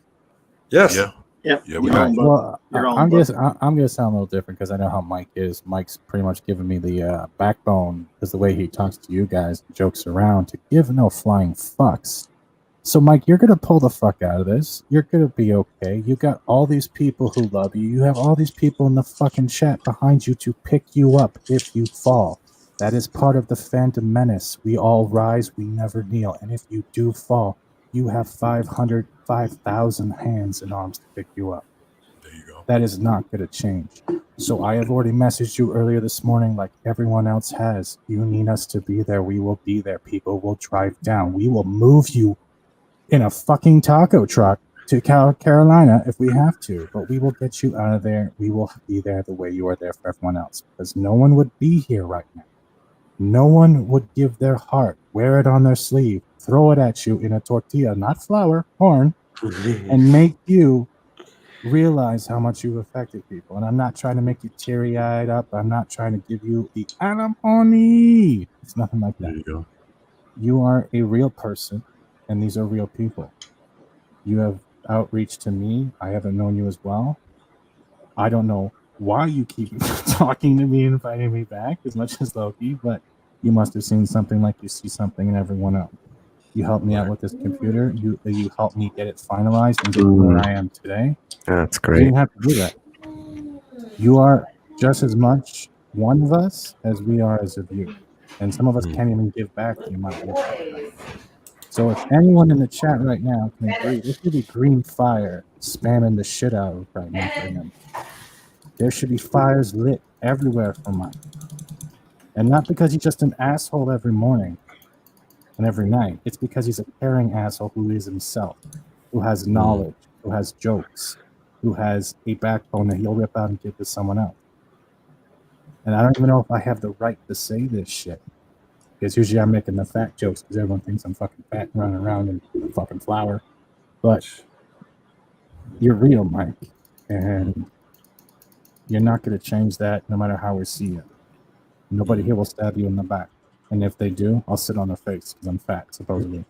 Yes. Yeah, we You're got on, you. bud. Well, I'm gonna sound a little different because I know how Mike is. Mike's pretty much giving me the backbone because the way he talks to you guys, jokes around, to give no flying fucks. So, Mike, you're gonna pull the fuck out of this. You're gonna be okay. You got all these people who love you. You have all these people in the fucking chat behind you to pick you up if you fall. That is part of the Phantom Menace. We all rise, we never kneel. And if you do fall, you have 5,000 hands and arms to pick you up. There you go. That is not going to change. So I have already messaged you earlier this morning like everyone else has. You need us to be there. We will be there. People will drive down. We will move you in a fucking taco truck to Carolina if we have to. But we will get you out of there. We will be there the way you are there for everyone else. Because no one would be here right now. No one would give their heart, wear it on their sleeve, throw it at you in a tortilla, not flour, corn, and make you realize how much you've affected people. And I'm not trying to make you teary-eyed up. I'm not trying to give you the alimony. It's nothing like that. There you go. You are a real person, and these are real people. You have outreach to me. I haven't known you as well. I don't know why you keep talking to me and inviting me back as much as Loki, but you must have seen something like you see something in everyone else. You helped me out with this computer. You helped me get it finalized and get where I am today. That's You great. didn't have to do that. You are just as much one of us as we are as of you. And some of us can't even give back the amount of work. So if anyone in the chat right now can agree, there should be green fire spamming the shit out of right now for him. There should be fires lit everywhere for Mike. And not because he's just an asshole every morning and every night. It's because he's a caring asshole who is himself, who has knowledge, who has jokes, who has a backbone that he'll rip out and give to someone else. And I don't even know if I have the right to say this shit. Because usually I'm making the fat jokes because everyone thinks I'm fucking fat and running around in fucking flour. But you're real, Mike. And you're not going to change that no matter how we see you. Nobody here will stab you in the back. And if they do, I'll sit on their face because I'm fat, supposedly.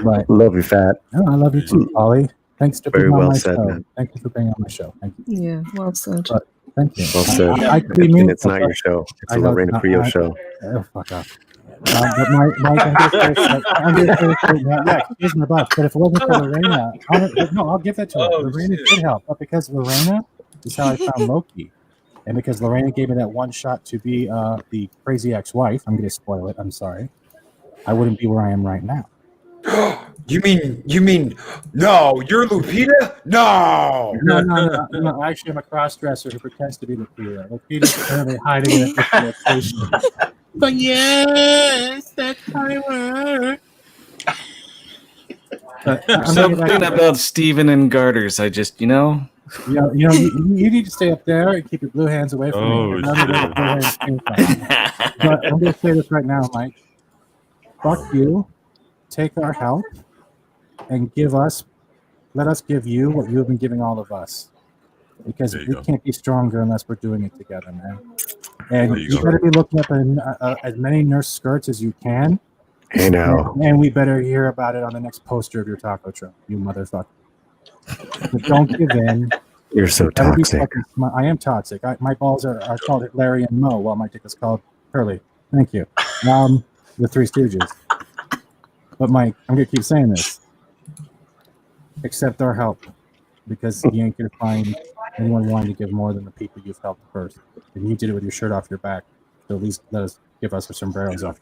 But Love you, fat. no, I love you too, Ollie. Thanks for Very being on well my said, show. man. Thank you for being on my show. Thank you. Yeah, well said. But thank you. Well said. I could be And mean, it's not your show. It's I a know Lorena not- Creo I- show. Oh, fuck off. But Mike, I'm going to say, yeah, here's my boss. But if it wasn't for Lorena, I'll give that to her. Lorena did help. But because Lorena is how I found Loki. And because Lorena gave me that one shot to be the crazy ex-wife, I'm going to spoil it. I'm sorry. I wouldn't be where I am right now. You mean no, you're Lupita? No. No. Actually, I'm a cross-dresser who pretends to be Lupita. Lupita's currently hiding in a different location. But yes, that's how it works. Something about Steven and garters. I just, You need to stay up there and keep your blue hands away from me. Another way to blue hands came from. But I'm going to say this right now, Mike. Fuck you. Take our help and let us give you what you have been giving all of us. Because we can't be stronger unless we're doing it together, man. And you better be looking up as many nurse skirts as you can. I know. And we better hear about it on the next poster of your taco truck, you motherfucker. But don't give in. You're so You better be toxic. fucking smart. I am toxic. My balls are called Larry and Moe, while my dick is called Curly. Thank you. The Three Stooges. But Mike, I'm going to keep saying this. Accept our help. Because you ain't going to find anyone wanting to give more than the people you've helped first. And you did it with your shirt off your back. to at least let us give us our sombreros off.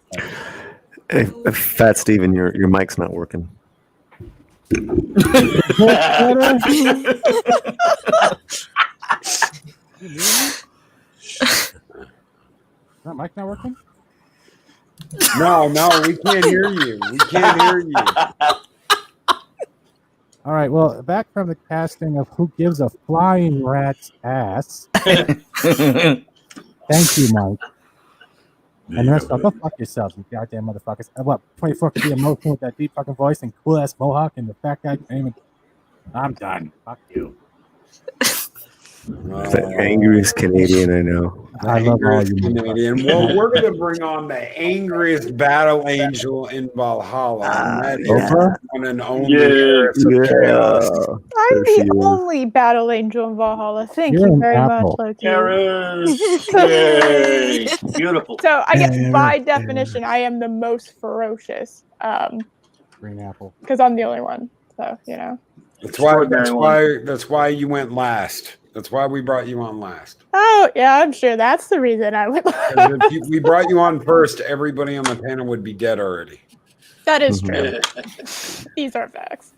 Hey, Fat Steven, your mic's not working. That mic not working? No, we can't hear you. We can't hear you. All right, well, back from the casting of Who Gives a Flying Rat's Ass. Thank you, Mike. And the rest of go fuck yourselves, you goddamn motherfuckers. What, 24 could be emotional with that deep fucking voice and cool ass mohawk and the fat guy aiming. I'm done. Fuck you. The angriest Canadian I know. I love all you Canadian. Well, we're going to bring on the angriest battle angel in Valhalla. And that is one and only Harris of Chaos. I'm the only battle angel in Valhalla. Thank You're you an very apple. much, Loki. Yay! Beautiful. So I guess by definition, I am the most ferocious. Green apple. Because I'm the only one. So, you know. That's why you went last. That's why we brought you on last. Oh, yeah, I'm sure that's the reason I went. If we brought you on first, everybody on the panel would be dead already. That is true. These are facts.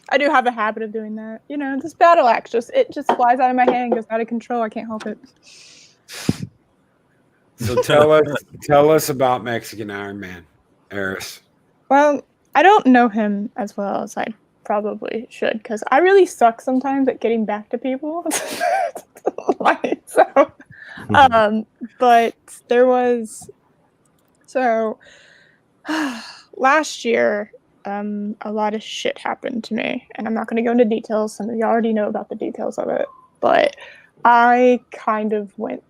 I do have a habit of doing that. You know, this battle axe it just flies out of my hand, goes out of control. I can't help it. So tell us about Mexican Ironman, Eris. Well, I don't know him as well as I probably should, because I really suck sometimes at getting back to people. But there was last year a lot of shit happened to me, and I'm not going to go into details. Some of you already know about the details of it, but I went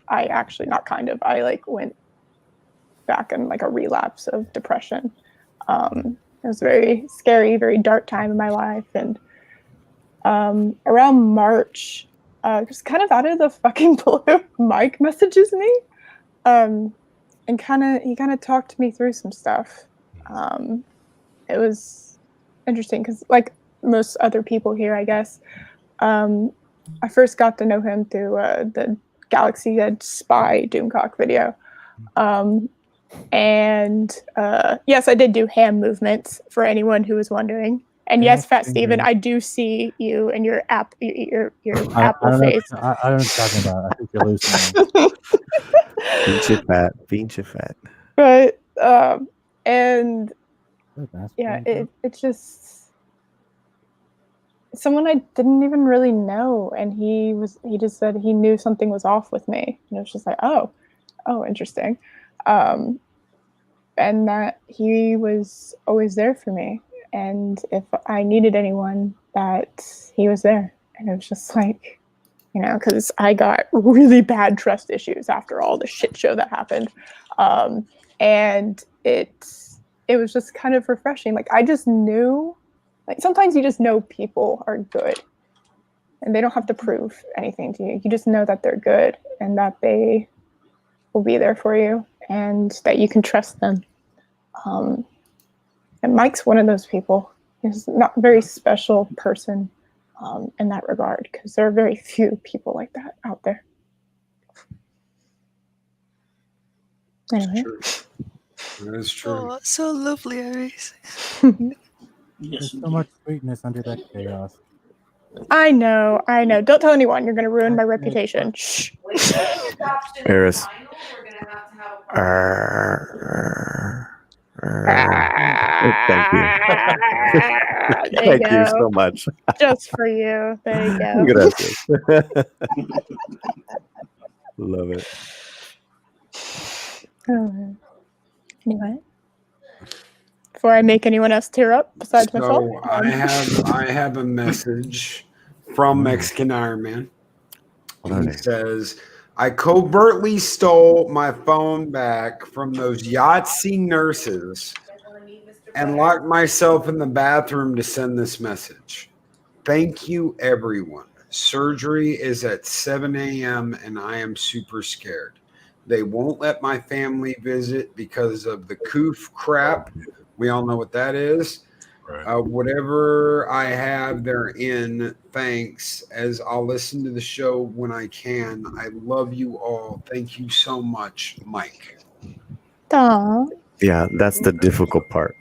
back in like a relapse of depression. It was a very scary, very dark time in my life. And around March, just kind of out of the fucking blue, Mike messages me. And he kind of talked me through some stuff. It was interesting because, like most other people here, I guess, I first got to know him through the Galaxy Edge Spy Doomcock video. And yes, I did do hand movements for anyone who was wondering. And yes, Fat Steven, I do see you and your apple face. I don't know what you're talking about. I think you're losing. Bean you fat. But and yeah, it's just someone I didn't even really know, and he just said he knew something was off with me, and it was just like, oh, interesting. And that he was always there for me. And if I needed anyone, that he was there. And it was just like, you know, because I got really bad trust issues after all the shit show that happened. And it was just kind of refreshing. Like, I just knew, like, sometimes you just know people are good. And they don't have to prove anything to you. You just know that they're good and that they will be there for you, and that you can trust them. And Mike's one of those people. He's not a very special person in that regard, because there are very few people like that out there. Anyway. That is true. Oh, that's so lovely, Iris. There's so much sweetness under that chaos. I know. Don't tell anyone. You're going to ruin my reputation. Shh. Eris. Thank you. Thank you so much. Just for you. There you go. Gracias. Love it. Anyway, before I make anyone else tear up besides myself, I have a message from Mexican Ironman. He says, I covertly stole my phone back from those Yahtzee nurses and locked myself in the bathroom to send this message. Thank you, everyone. Surgery is at 7 a.m. and I am super scared. They won't let my family visit because of the coof crap. We all know what that is. Whatever I have, they're in. Thanks. As I'll listen to the show when I can. I love you all. Thank you so much, Mike. Aw. Yeah, that's the difficult part.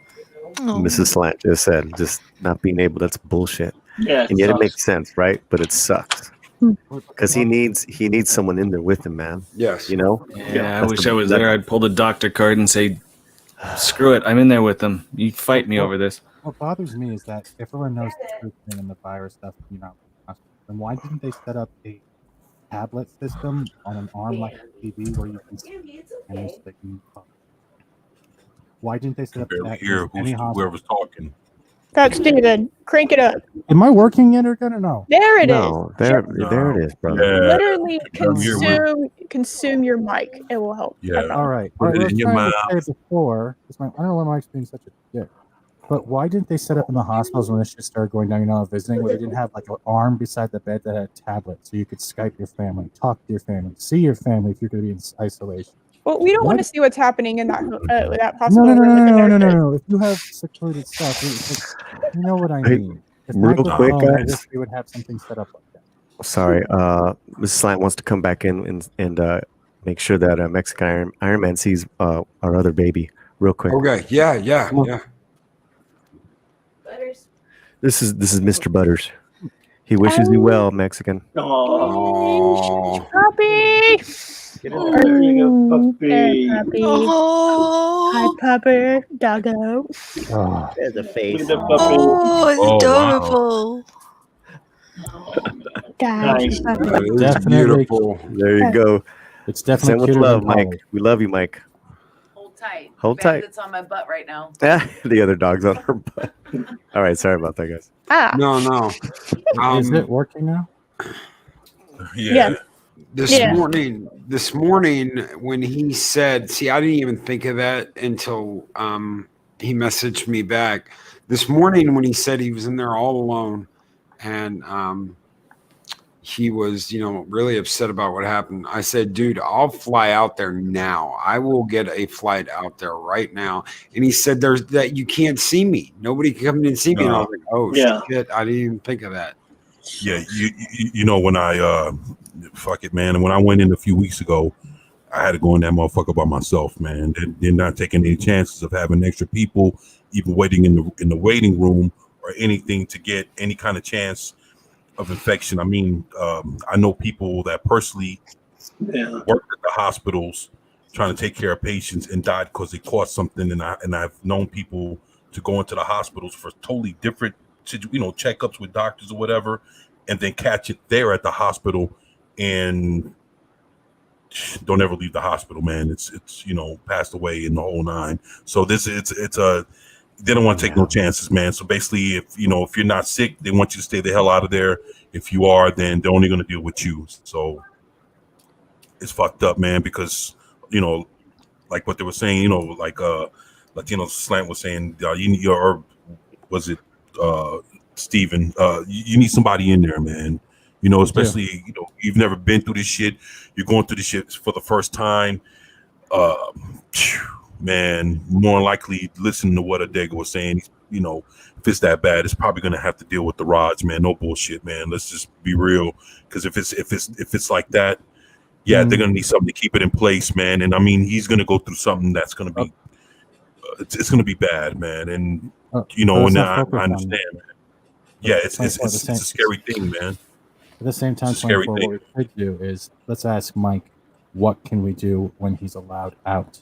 Oh. Mrs. Slant just said, just not being able. That's bullshit. Yeah, and yet it sucks. makes sense, right? But it sucks because he needs someone in there with him, man. Yes, you know. Yeah, I wish I was there. I'd pull the doctor card and say, "Screw it, I'm in there with them. You fight me over this." What bothers me is that if everyone knows the truth and the virus stuff, then why didn't they set up a tablet system on an arm like a TV where you can see and so that you why didn't they set up that? Hear whoever's talking. That's David. Crank it up. Am I working yet or gonna know? There it is. No, there it is, brother. Literally consume your mic. It will help. All right. Put What I it was in your trying to mouth. say before is I don't know why Mike's being such a dick. But why didn't they set up in the hospitals when this shit started going down, visiting, where they didn't have like an arm beside the bed that had a tablet so you could Skype your family, talk to your family, see your family if you're going to be in isolation? Well, we don't want to What? see what's happening in that hospital room with the nurses. No. If you have secluded stuff, you know what I Hey, mean. If real Mike was quick, alone, I guys. wish we would have something set up like that. Sorry, Mrs. Slant wants to come back in and make sure that Mexican Ironman sees our other baby real quick. Okay. Yeah. This is Mr. Butters. He wishes you well, Mexican. Oh, Puppy. there you go, puppy. There, puppy. Hi, puppy. Doggo. There's the face. Look at the puppy. Oh, it's Oh, wow. adorable. Nice. That is Definitely. beautiful. There you go. It's definitely Send with cuter love, than Mike. Polly. We love you, Mike. Hold tight. Hold tight. Bandit's on my butt right now. The other dog's on her butt. All right, sorry about that, guys. No. Is it working now? Yeah. This morning when he said, see, I didn't even think of that until he messaged me back. This morning when he said he was in there all alone and he was, really upset about what happened. I said, dude, I'll fly out there now. I will get a flight out there right now. And he said, there's that you can't see me. Nobody can come in and see me. And I was like, oh, Yeah. shit. I didn't even think of that. Yeah, you know when I fuck it, man. And when I went in a few weeks ago, I had to go in that motherfucker by myself, man. They're not taking any chances of having extra people, even waiting in the waiting room or anything to get any kind of chance of infection. I mean, I know people that personally worked at the hospitals trying to take care of patients and died because they caught something. And I've known people to go into the hospitals for totally different, checkups with doctors or whatever, and then catch it there at the hospital and don't ever leave the hospital, man. It's passed away in the whole nine. So they don't want to take no chances, man. So basically, if you're not sick, they want you to stay the hell out of there. If you are, then they're only going to deal with you. So it's fucked up, man, because like what they were saying, like Latino Slant was saying, or was it Steven, you need somebody in there, man. Especially you've never been through this shit. You're going through this shit for the first time. Man, more likely listening to what Adega was saying, if it's that bad, it's probably gonna have to deal with the rods, man. No bullshit, man. Let's just be real. Because if it's like that, they're gonna need something to keep it in place, man. And I mean, he's gonna go through something that's gonna be it's gonna be bad, man. And and I understand, man. Yeah, it's a scary thing, man. At the same time, It's a scary what we could do is let's ask Mike, what can we do when he's allowed out?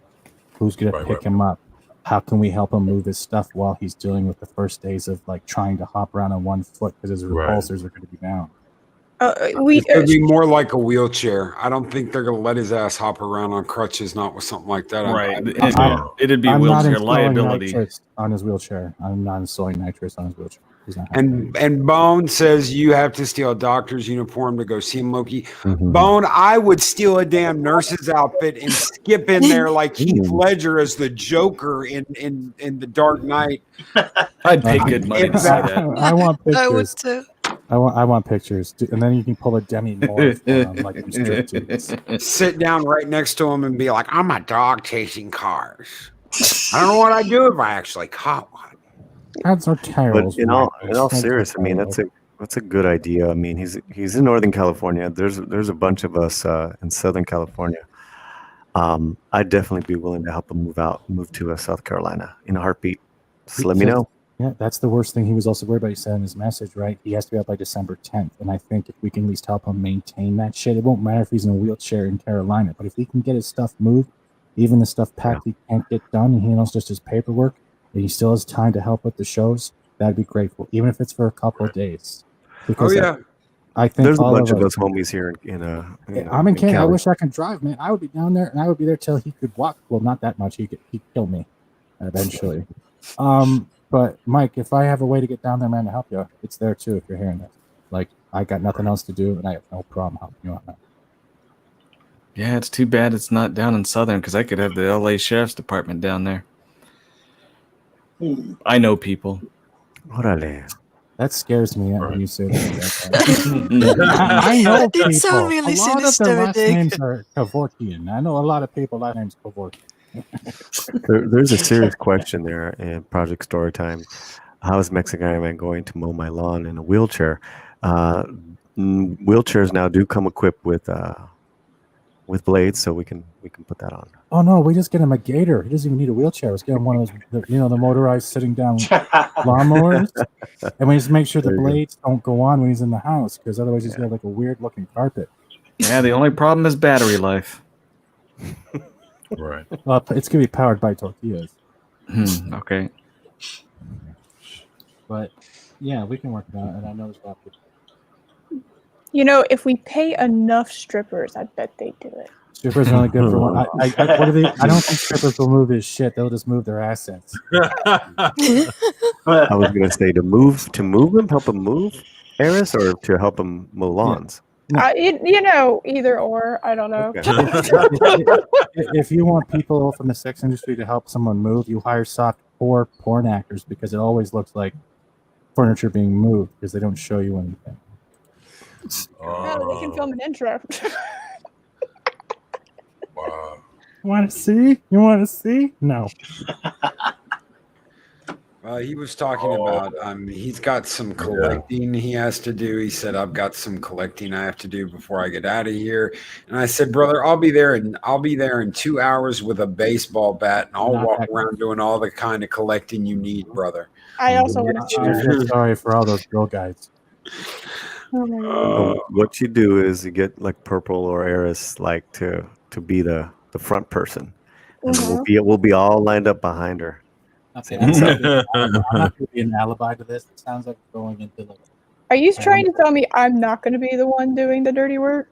Who's going to pick him up? How can we help him move his stuff while he's dealing with the first days of like trying to hop around on one foot because his repulsors are going to be down? It's going to be more like a wheelchair. I don't think they're going to let his ass hop around on crutches, not with something like that. Right. It'd be wheelchair liability. Nitrous on his wheelchair. I'm not installing nitrous on his wheelchair. And Bone says you have to steal a doctor's uniform to go see him, Loki. Mm-hmm. Bone, I would steal a damn nurse's outfit and skip in there like Heath Ledger as the Joker in the Dark Knight. I'd pay good money to see that. I want pictures. I would too. I want pictures, and then you can pull a Demi Moore like them strip teams. Sit down right next to him and be like, "I'm a dog chasing cars. I don't know what I'd do if I actually caught one." Heads or But tails. in all Heads or serious, I mean tails. that's a good idea. I mean, he's in Northern California. There's a bunch of us in Southern California. I'd definitely be willing to help him move to South Carolina in a heartbeat. Just let me know. Yeah, that's the worst thing. He was also worried about. He said in his message, right? He has to be out by December 10th. And I think if we can at least help him maintain that shit, it won't matter if he's in a wheelchair in Carolina. But if he can get his stuff moved, even the stuff packed he can't get done, and he knows just his paperwork, and he still has time to help with the shows, that'd be grateful, even if it's for a couple of days. Because I think There's a all bunch of us us homies here I'm in Canada. I Cali. wish I could drive, man. I would be down there, and I would be there till he could walk. Well, not that much. He'd kill me eventually. But Mike, if I have a way to get down there, man, to help you, it's there too. If you're hearing this, like I got nothing else to do, and I have no problem helping you out, man. Yeah, it's too bad it's not down in Southern because I could have the LA Sheriff's Department down there. I know people. Orale. That scares me when you say that. I know That did people. sound really a lot sinister, of their last Dick. names are Kevorkian. I know a lot of people last names Kevorkian. There's a serious question there in Project Storytime. How is Mexican Ironman going to mow my lawn in a wheelchair? Wheelchairs now do come equipped with blades, so we can put that on. Oh no, we just get him a gator. He doesn't even need a wheelchair. Let's get him one of those, the motorized sitting down lawnmowers, and we just make sure the blades don't go on when he's in the house, because otherwise he's got like a weird looking carpet. Yeah, the only problem is battery life. Right. Well, it's gonna be powered by tortillas. Okay. But yeah, we can work it out, and I know there's a lot of people. You know, if we pay enough strippers, I bet they do it. Strippers are only good for one. I don't think strippers will move his shit. They'll just move their assets. I was gonna say to move him, help him move, Eris, or to help him mow lawns. Either or. I don't know. If you want people from the sex industry to help someone move, you hire soft-core porn actors, because it always looks like furniture being moved because they don't show you anything. We can film an intro. Wow. You want to see? No. He was talking about he's got some collecting he has to do. He said, I've got some collecting I have to do before I get out of here. And I said, brother, I'll be there in 2 hours with a baseball bat, and I'll walk around doing all the kind of collecting you need, brother. I also want to I feel sorry for all those girl guys. Oh my God. What you do is you get like Purple or Eris like to be the front person, and we'll be all lined up behind her. Okay, I'm not going to be an alibi to this. It sounds like going into the. Are you trying to tell me I'm not going to be the one doing the dirty work?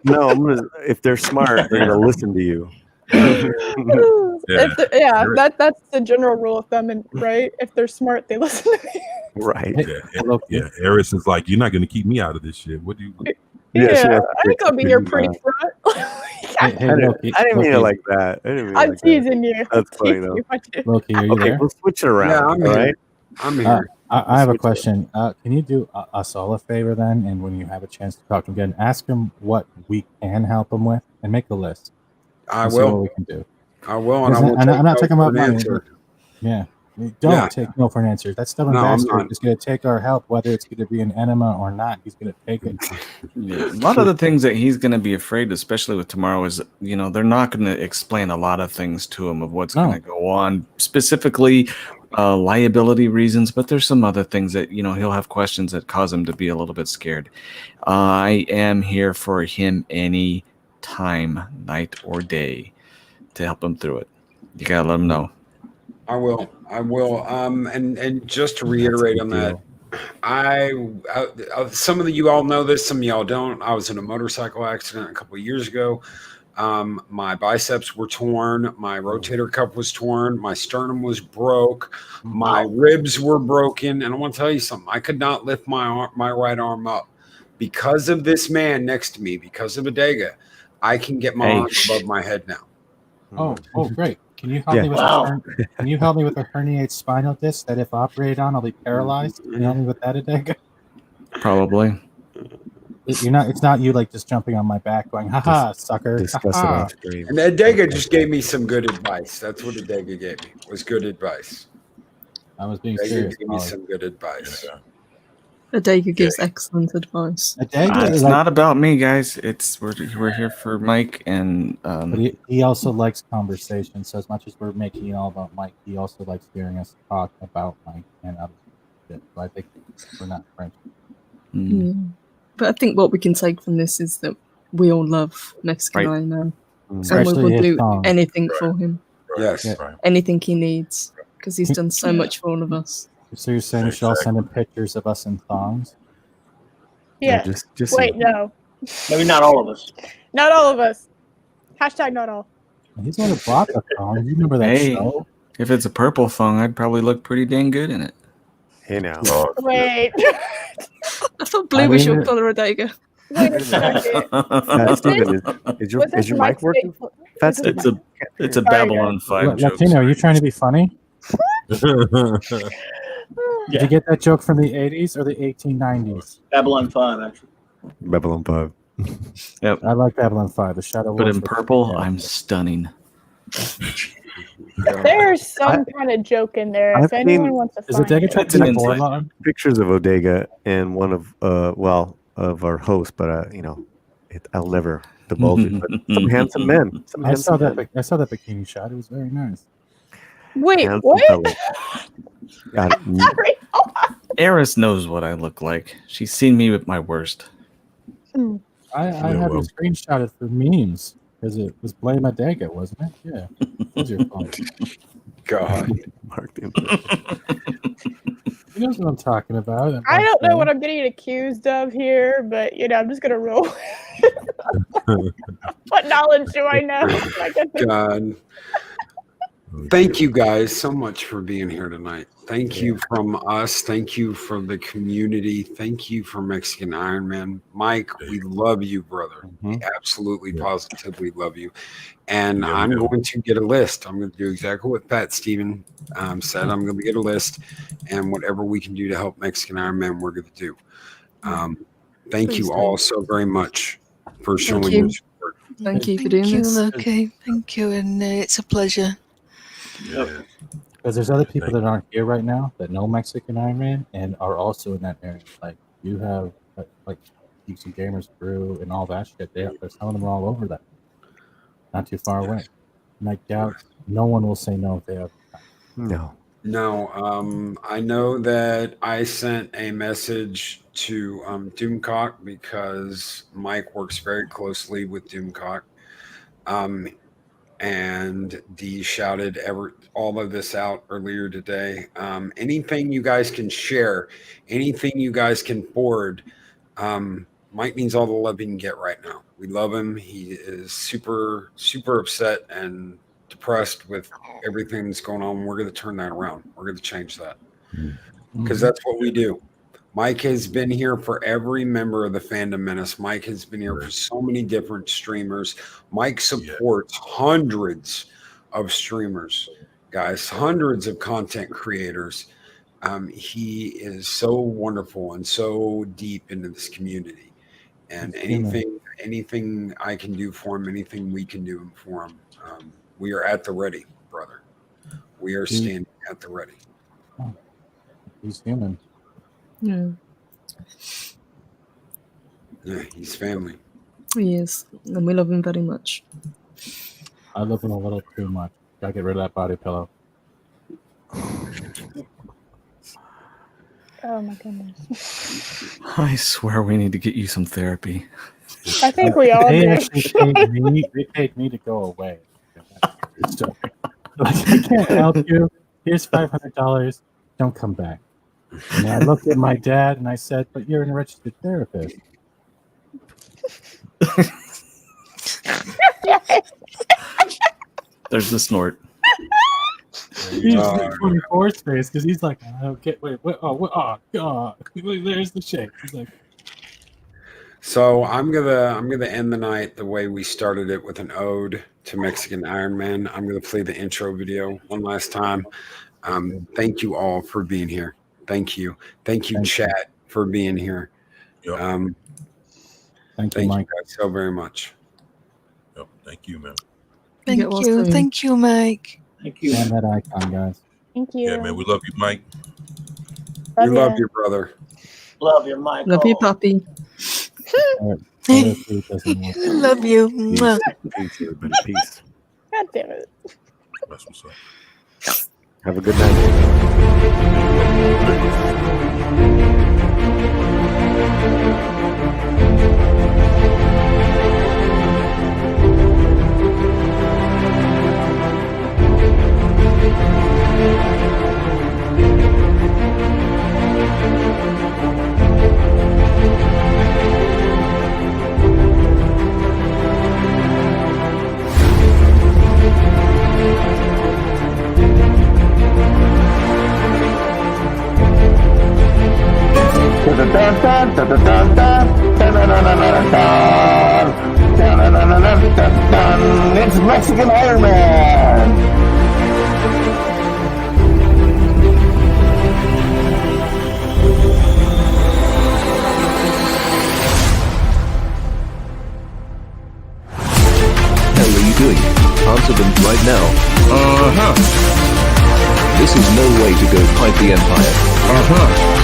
No, if they're smart, they're gonna listen to you. That's the general rule of thumb, right? If they're smart, they listen to me. Right. Yeah. Eris is like, you're not gonna keep me out of this shit. What do you? I think I'll be your pretty front. I didn't mean it like that. I'm teasing you. That's funny though. Loki, are you there? We'll switch it around. Yeah, I'm all here. right. I'm here. I have a question. Can you do us all a favor then? And when you have a chance to talk to him again, ask him what we can help him with, and make a list. I See will. what we can do. I will, and I'm not talking about money. answer. Yeah. Don't take no for an answer. That stubborn bastard is going to take our help, whether it's going to be an enema or not. He's going to take it. Yeah. A lot of the things that he's going to be afraid, especially with tomorrow, is they're not going to explain a lot of things to him of what's going to go on, specifically liability reasons. But there's some other things that he'll have questions that cause him to be a little bit scared. I am here for him any time, night or day, to help him through it. You gotta let him know. I will. And just to reiterate on that, I some of you all know this, some of y'all don't. I was in a motorcycle accident a couple of years ago. My biceps were torn, my rotator cuff was torn, my sternum was broke, my ribs were broken, and I want to tell you something. I could not lift my right arm up because of this man next to me. Because of Adega, I can get my arms above my head now. Oh, great. Can you help me with can you help me with a herniated spinal disc that if operated on I'll be paralyzed? Can you help me with that, Adega? Probably. It's not you like just jumping on my back going, haha, sucker. Discuss it off screen. And Adega just gave me some good advice. That's what Adega gave me, was good advice. I was being They serious. give me some good advice. Adega gives excellent advice. It's not about me, guys. We're here for Mike, and But he also likes conversation. So as much as we're making it all about Mike, he also likes hearing us talk about Mike and other shit. So I think we're not friends. Yeah. But I think what we can take from this is that we all love Mexican Right. Ironman. And we Especially will his do song. anything for him. Yes. Yeah. Anything he needs. Because he's done so much for all of us. So you're saying we should all send him pictures of us in thongs? Yeah. just Wait, no. Maybe not all of us. Not all of us. Hashtag not all. He's the one who bought the thong. You remember that hey, show? if it's a purple thong, I'd probably look pretty dang good in it. Hey now. Wait. I thought blue was your color, Adega. Wait a second. Steven, is your mic working? That's It's a Sorry, Babylon guys. 5 joke. Latino, are you trying to be funny? Did you get that joke from the 80s or the 1890s? Babylon 5, actually. Babylon 5. Yep. I like Babylon 5. The Shadow. But Wolves in with- purple, yeah. I'm stunning. There's some kind of joke in there. If I've anyone seen- wants to Is find Adega it. trying to be a warlock? Pictures of Odega and one of of our hosts, but I'll never divulge it. But some handsome men. Some I saw handsome that. I saw that bikini shot. It was very nice. Wait, handsome what? fellow. God, Sorry. Hold on. Eris knows what I look like. She's seen me at my worst. I had well. it screenshotted for memes because it was Blame Adega, wasn't it? Yeah. It was your phone. God. Mark the impression. He knows what I'm talking about. I don't know what I'm getting accused of here, but I'm just gonna roll. What knowledge do I know? My goodness. God. Thank you guys so much for being here tonight. Thank you from us. Thank you for the community. Thank you for Mexican Ironman. Mike, we love you, brother. We absolutely, positively love you. And Yeah, we I'm do. going to get a list. I'm going to do exactly what Pat Steven said. I'm going to get a list, and whatever we can do to help Mexican Ironman, we're going to do. Thank Please you do. all so very much for showing you. your support. Thank you for Thank doing you, this. Loki. Thank you, and it's a pleasure. Because there's other people that aren't here right now that know Mexican Ironman and are also in that area. Like you have like Geeks and Gamers Brew and all that shit. There's some of them are all over that. Not too far away. And I doubt no one will say no if they have No. No, I know that I sent a message to Doomcock because Mike works very closely with Doomcock. And Dee shouted all of this out earlier today. Anything you guys can share, anything you guys can forward, Mike needs all the love he can get right now. We love him. He is super, super upset and depressed with everything that's going on. We're going to turn that around. We're going to change that because that's what we do. Mike has been here for every member of the Fandom Menace. Mike has been here for so many different streamers. Mike supports hundreds of streamers, guys, hundreds of content creators. He is so wonderful and so deep into this community. And anything I can do for him, anything we can do for him, we are at the ready, brother. We are standing at the ready. He's human. Yeah, Yeah, he's family. he is. And we love him very much. I love him a little too much. Gotta get rid of that body pillow. Oh my goodness. I swear we need to get you some therapy. I think we all They do. actually paid me. They paid me to go away. So, like, I can't help you. Here's $500. Don't come back. And I looked at my dad and I said, "But you're a registered therapist." There's the snort. He's 24 face because he's like, "I don't get. Wait, oh God! There's the shake." He's like, So I'm gonna end the night the way we started it, with an ode to Mexican Ironman. I'm gonna play the intro video one last time. Thank you all for being here. Thank you, chat, for being here. Thank you, Mike. Guys so very much. Yep. Thank you, man. Thank you. Thank you, Mike. Thank you. And that icon, guys. Thank you. Yeah, man, we love you, Mike. We Love love ya. you, brother. Love you, Michael. Love you, puppy. All right. Seriously, it doesn't work. Love you. Peace. Mwah. Peace, everybody. Peace. God damn it. That's what's up. Have a good night. It's Mexican Ironman. Hell are you doing? Answer them right now. Uh-huh. This is no way to go fight the Empire. Uh-huh.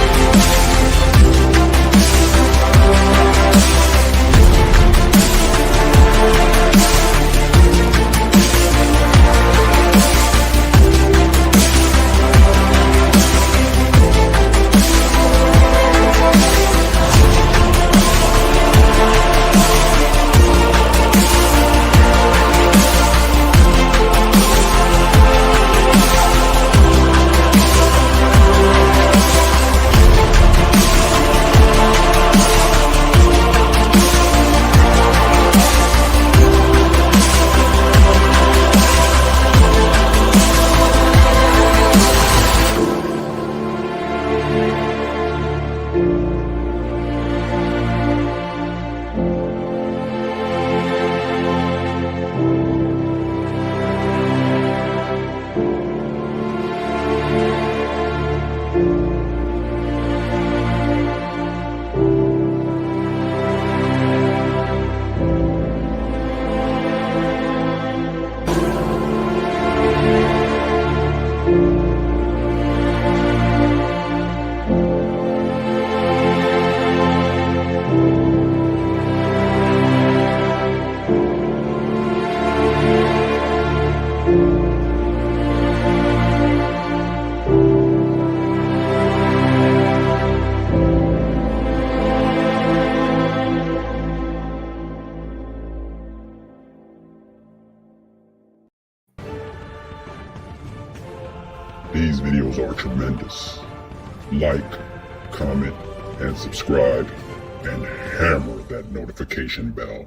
These videos are tremendous. Like, comment, and subscribe, and hammer that notification bell.